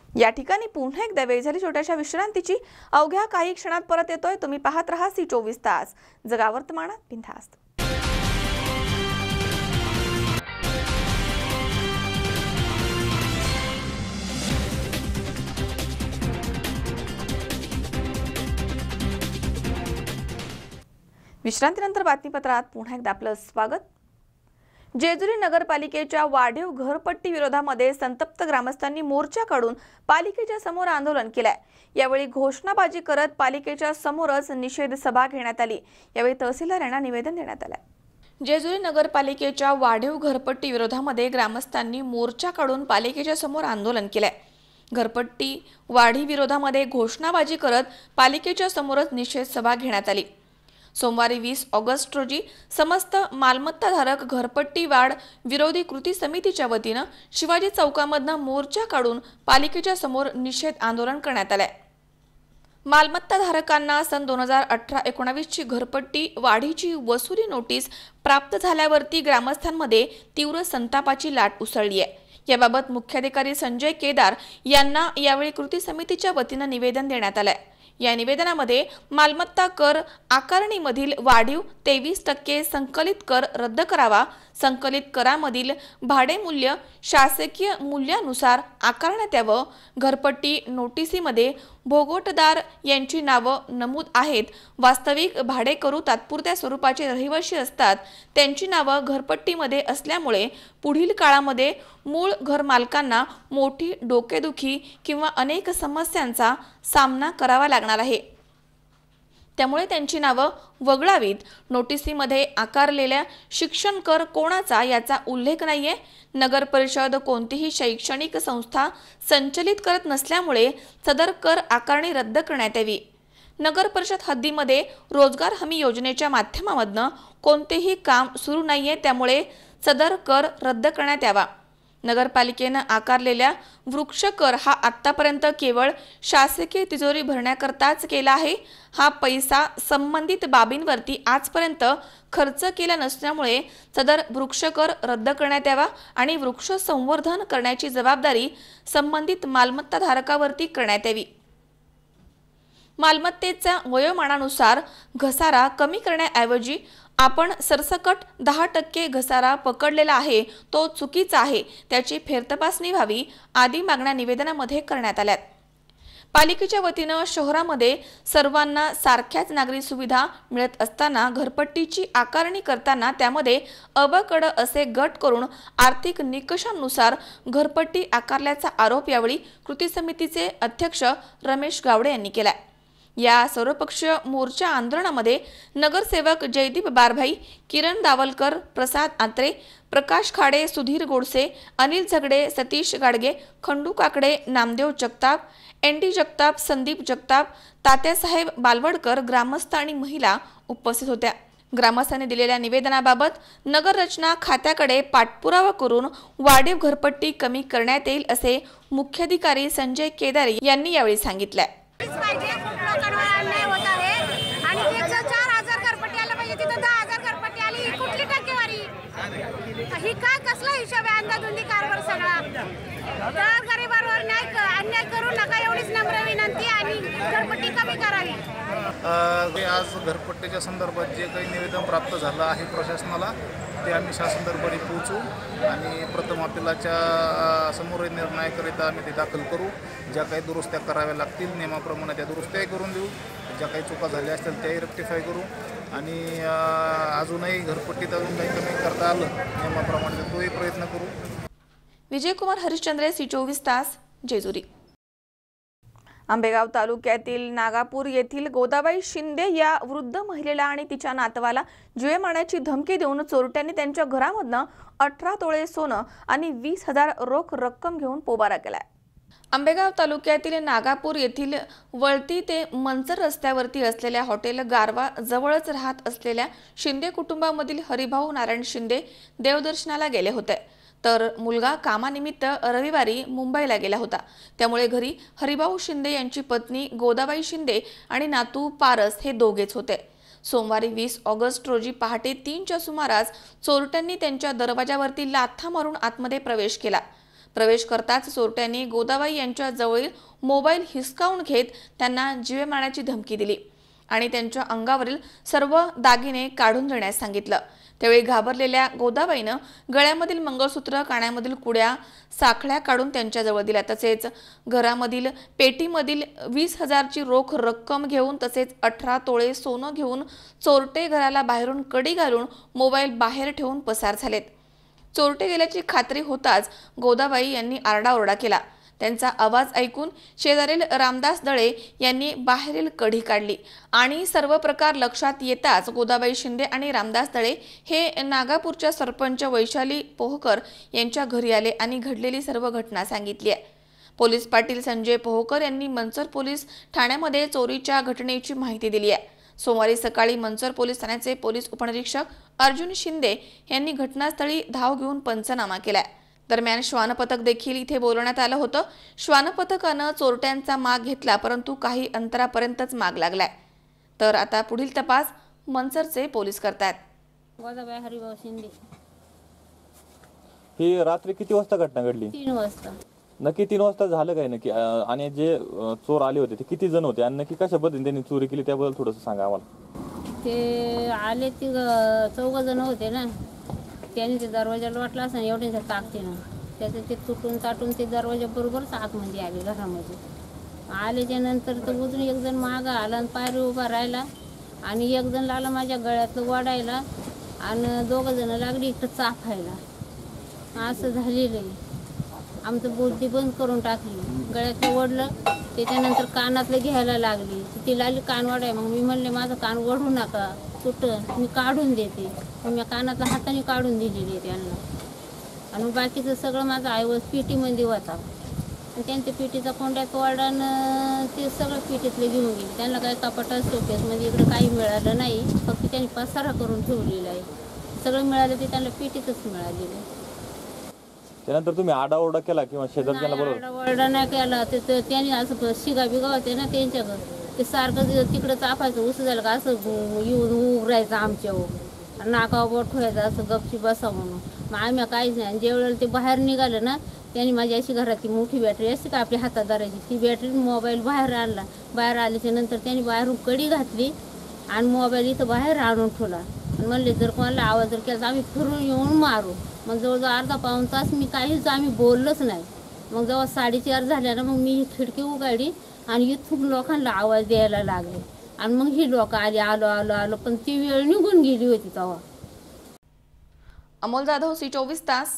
या ठिकाणी पुन्हा एकदा वेळ झाली छोट्याशा विश्रांतीची. अवघ्या काही क्षणात परत येतोय. तुम्ही पाहत रहा C24 तास, जगा वर्तमानात बिनधास्त. विश्रांतीनंतर बातमीपत्रात पुन्हा एकदा आपलं स्वागत. जेजुरी नगरपालिकेच्या वाढीव घरपट्टी विरोधामध्ये संतप्त ग्रामस्थांनी मोर्चा काढून पालिकेच्या समोर आंदोलन केलंय. यावेळी घोषणाबाजी करत पालिकेच्या समोरच निषेध सभा घेण्यात आली. यावेळी तहसीलदार यांना निवेदन देण्यात आलं. जेजुरी नगरपालिकेच्या वाढीव घरपट्टी विरोधामध्ये ग्रामस्थांनी मोर्चा काढून पालिकेच्या समोर आंदोलन केलंय. घरपट्टी वाढी विरोधामध्ये घोषणाबाजी करत पालिकेच्या समोरच निषेध सभा घेण्यात आली. सोमवारी 20 ऑगस्ट रोजी समस्त मालमत्ताधारक घरपट्टी वाढ विरोधी कृती समितीच्या वतीनं शिवाजी चौकामधनं मोर्चा काढून पालिकेच्या समोर निषेध आंदोलन करण्यात आलंय. मालमत्ताधारकांना सन 2018-19 ची घरपट्टी वाढीची वसुली नोटीस प्राप्त झाल्यावरती ग्रामस्थांमध्ये तीव्र संतापाची लाट उसळली आहे. याबाबत मुख्याधिकारी संजय केदार यांना यावेळी कृती समितीच्या वतीनं निवेदन देण्यात आलंय. या निवेदनामध्ये मालमत्ता कर आकारणीमधील वाढीव 23% संकलित कर रद्द करावा, संकलित करामधील भाडे मूल्य शासकीय मूल्यानुसार आकारण्यात यावं, घरपट्टी नोटिसीमध्ये भोगवटदार यांची नावं नमूद आहेत, वास्तविक भाडेकरू तात्पुरत्या स्वरूपाचे रहिवासी असतात, त्यांची नावं घरपट्टीमध्ये असल्यामुळे पुढील काळामध्ये मूळ घरमालकांना मोठी डोकेदुखी किंवा अनेक समस्यांचा सामना करावा लागणार आहे, त्यामुळे त्यांची नावं वगळावीत. नोटिसीमध्ये आकारलेल्या शिक्षण कर कोणाचा याचा उल्लेख नाहीये. नगर परिषद कोणतीही शैक्षणिक संस्था संचलित करत नसल्यामुळे सदर कर आकारणी रद्द करण्यात यावी. नगर परिषद हद्दीमध्ये रोजगार हमी योजनेच्या माध्यमामधून कोणतेही काम सुरू नाहीये, त्यामुळे सदर कर रद्द करण्यात यावा. नगरपालिकेनं आकारलेल्या वृक्ष कर हा आतापर्यंत केवळ शासकीय तिजोरी भरण्याकरताच केला आहे. हा पैसा संबंधित बाबींवरती आजपर्यंत खर्च केला नसल्यामुळे सदर वृक्ष कर रद्द करण्यात यावा आणि वृक्ष संवर्धन करण्याची जबाबदारी संबंधित मालमत्ता धारकावरती करण्यात यावी. मालमत्तेच्या वयोमानानुसार घसारा कमी करण्याऐवजी आपण सरसकट 10% घसारा पकडलेला आहे, तो चुकीचा आहे, त्याची फेरतपासणी व्हावी आदी मागण्या निवेदनामध्ये करण्यात आल्यात. पालिकेच्या वतीनं शहरामध्ये सर्वांना सारख्याच नागरी सुविधा मिळत असताना घरपट्टीची आकारणी करताना त्यामध्ये अबकड असे गट करून आर्थिक निकषांनुसार घरपट्टी आकारल्याचा आरोप यावेळी कृती समितीचे अध्यक्ष रमेश गावडे यांनी केला. या सर्वपक्षीय मोर्चा आंदोलनामध्ये नगरसेवक जयदीप बारभाई, किरण दावलकर, प्रसाद आत्रे, प्रकाश खाडे, सुधीर गोडसे, अनिल झगडे, सतीश गाडगे, खंडू काकडे, नामदेव जगताप, एनडी जगताप, संदीप जगताप, तात्यासाहेब बालवडकर, ग्रामस्थ आणि महिला उपस्थित होत्या. ग्रामस्थांनी दिलेल्या निवेदनाबाबत नगर रचना खात्याकडे पाठपुरावा करून वाढीव घरपट्टी कमी करण्यात येईल असे मुख्याधिकारी संजय केदार यांनी यावेळी सांगितले. आणि 4,000 घरपट्टी आला पाहिजे, तिथं 10,000 घरपट्टी आली, ही कुठली टक्केवारी? ही काय कसला हिशोब आहे? अंदाधुंदी कारभार सगळा. तर गरिबांवर अन्याय करू नका एवढीच नम्र विनंती आणि घरपट्टी कमी करावी. आज घरपट्टीच्या संदर्भात जे काही निवेदन प्राप्त झालं आहे प्रशासनाला ते आम्ही शासन दरबारी पोहोचू आणि प्रथम अपिलाच्या समोर निर्णयाकरिता आम्ही ते दाखल करू. ज्या काही दुरुस्त्या कराव्या लागतील नियमाप्रमाणे त्या दुरुस्त्याही करून देऊ, ज्या काही चुका झाल्या असतील त्याही रेक्टिफाय करू आणि अजूनही घरपट्टीत अजून काही कमी करता आलं नियमाप्रमाणे तोही प्रयत्न करू. विजयकुमार हरिश्चंद्र, C24 तास, जेजुरी. आंबेगाव तालुक्यातील नागापूर येथील गोदाबाई शिंदे या वृद्ध महिलेला आणि तिच्या नातवाला जीवे मारण्याची धमकी देऊन चोरट्यांनी त्यांच्या घरामधनं 18 तोळे सोनं आणि 20,000 रोख रक्कम घेऊन पोबारा केलाय. आंबेगाव तालुक्यातील नागापूर येथील वळती ते मंचर रस्त्यावरती असलेल्या हॉटेल गारवा जवळच राहत असलेल्या शिंदे कुटुंबामधील हरिभाऊ नारायण शिंदे देवदर्शनाला गेले होते, तर मुलगा कामानिमित्त रविवारी मुंबईला गेला होता. त्यामुळे घरी हरिभाऊ शिंदे यांची पत्नी गोदाबाई शिंदे आणि नातू पारस हे दोघेच होते. सोमवारी 20 ऑगस्ट रोजी पहाटे 3च्या सुमारास चोरट्यांनी त्यांच्या दरवाजावरती लाथा मारून आतमध्ये प्रवेश केला. प्रवेश करताच चोरट्यांनी गोदाबाई यांच्या जवळील मोबाईल हिसकावून घेत त्यांना जीवे मारण्याची धमकी दिली आणि त्यांच्या अंगावरील सर्व दागिने काढून देण्यास सांगितलं. त्यावेळी घाबरलेल्या गोदाबाईनं गळ्यामधील मंगळसूत्र, कानामधील कुड्या, साखळ्या काढून त्यांच्याजवळ दिल्या. तसेच घरामधील पेटीमधील 20,000ची रोख रक्कम घेऊन तसेच 18 तोळे सोनं घेऊन चोरटे घराला बाहेरून कडी घालून मोबाईल बाहेर ठेवून पसार झालेत. चोरटे गेल्याची खात्री होताच गोदाबाई यांनी आरडाओरडा केला. त्यांचा आवाज ऐकून शेजारील रामदास दळे यांनी बाहेरील कढी काढली आणि सर्व प्रकार लक्षात येताच गोदाबाई शिंदे आणि रामदास दळे हे नागापूरच्या सरपंच वैशाली पोहकर यांच्या घरी आले आणि घडलेली सर्व घटना सांगितली आहे. पोलीस पाटील संजय पोहकर यांनी मंचर पोलीस ठाण्यामध्ये चोरीच्या घटनेची माहिती दिली आहे. सोमवारी सकाळी मंचर पोलीस ठाण्याचे पोलीस उपनिरीक्षक अर्जुन शिंदे यांनी घटनास्थळी धाव घेऊन पंचनामा केलाय. दरम्यान श्वान पथक देखील इथे बोलवण्यात आलं होतं. श्वान पथकानं चोरट्यांचा माग घेतला, परंतु काही अंतरापर्यंतच माग लागलाय. तर आता पुढील तपास मंचरचे पोलीस करतात. गोदाबाई हरिभाऊ शिंदे. ही रात्री किती वाजता घटना घडली? 3 वाजता. नक्की 3 वाजता झालं काय नक्की? आणि जे चोर आले होते ते किती जण होते आणि नक्की कशा पद्धतीने त्यांनी चोरी केली त्याबद्दल थोडंसं सांगा आम्हाला. ते आले 4 जण होते ना, त्यांनी ते दरवाजा लोटला असं एवढ्या ताकदीनं त्याचं ते तुटून ताटून ते दरवाजा बरोबरच आतमध्ये आले घरामध्ये. आल्याच्या नंतर तर उजून एक जण मागं आला आणि पायरी उभा राहिला आणि एक जण लागला माझ्या गळ्यातलं वाढायला आणि 2 जण लागली इकडं चाफायला. असं झालेलं आहे. आमचं बुद्धी बंद करून टाकली. गळ्यातलं ओढलं त्याच्यानंतर कानातलं घ्यायला लागली. ती लागली कान वाढाय. मग मी म्हणले माझं कान ओढू नका तुटन, मी काढून देते. मग मी कानातलं हाताने काढून दिलेली त्यांना. आणि बाकीचं सगळं माझं ऐवज पेटीमध्ये होता आणि त्यांच्या पेटीचा कोंड्यात वाढानं ते सगळं पेटीतलं घेऊन गेले. त्यांना काही कपाटात शोकेसमध्ये इकडं काही मिळालं नाही, फक्त त्यांनी पसारा करून ठेवलेला आहे. सगळं मिळालं ते त्यांना पेटीतच मिळालेलं आहे. त्यानंतर तुम्ही आरडाओरडा केला किंवा शेजारच्याला बोलवलं? आरडाओरडा नाही केला. ते त्यांनी असं शिगा बिगा होते ना त्यांच्याकडं, ते सारखं तिकडं चापायचं. उसं झालं का असं येऊन उघडायचं आमच्यावर, नाकावर बोट ठेवायचं असं गपची बसा म्हणून. मग आम्ही काहीच नाही. ज्यावेळेला ते बाहेर निघालं ना, त्यांनी माझी अशी घरातली मोठी बॅटरी असते का आपल्या हातात धरायची, ती बॅटरी मोबाईल बाहेर आणला. बाहेर आल्याच्या नंतर त्यांनी बाहेरून कडी घातली आणि मोबाईल इथं बाहेर आणून ठेवला. म्हणले जर कोणाला आवाज जर केला तर आम्ही फिरून येऊन मारू. मग जवळजवळ अर्धा-पाऊण तास मी काहीच आम्ही बोललोच नाही. मग जेव्हा 4:30 झाल्या ना, मग मी ही खिडकी उघडली आणि इथून लोकांना आवाज द्यायला लागले आणि मग ही लोक आली, आलो आलो आलो, पण ती वेळ निघून गेली होती तेव्हा. अमोल जाधव, C24 तास,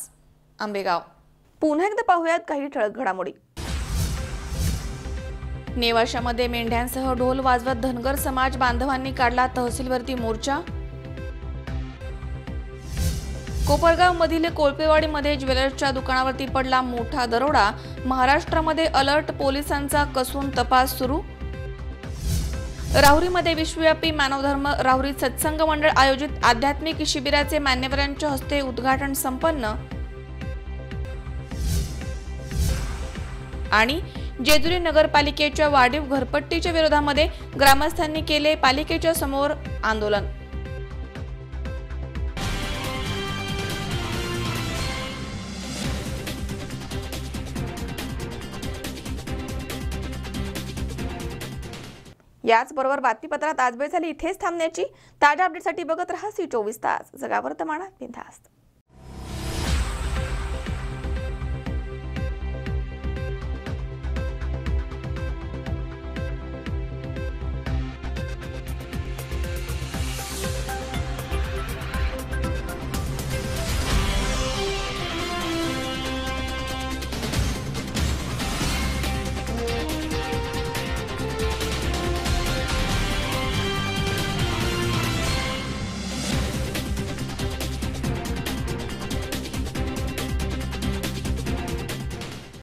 आंबेगाव. पुन्हा एकदा पाहूयात काही ठळक घडामोडी. नेवाशामध्ये मेंढ्यांसह ढोल वाजवत धनगर समाज बांधवांनी काढला तहसीलवरती मोर्चा. कोपरगाव मधील कोळपेवाडीमध्ये ज्वेलर्सच्या दुकानावरती पडला मोठा दरोडा. महाराष्ट्रामध्ये अलर्ट, पोलिसांचा कसून तपास सुरू. राहुरीमध्ये विश्वव्यापी मानवधर्म राहुरी सत्संग मंडळ आयोजित आध्यात्मिक शिबिराचे मान्यवरांच्या हस्ते उद्घाटन संपन्न. आणि जेजुरी नगरपालिकेच्या वाढीव घरपट्टीच्या विरोधामध्ये ग्रामस्थांनी केले पालिकेच्या समोर आंदोलन. याचबरोबर बातमीपत्रात आज वेळ झाली इथेच थांबण्याची. ताज्या अपडेटसाठी बघत रहा C24 तास, जगा वर्तमानात बिनधास्त.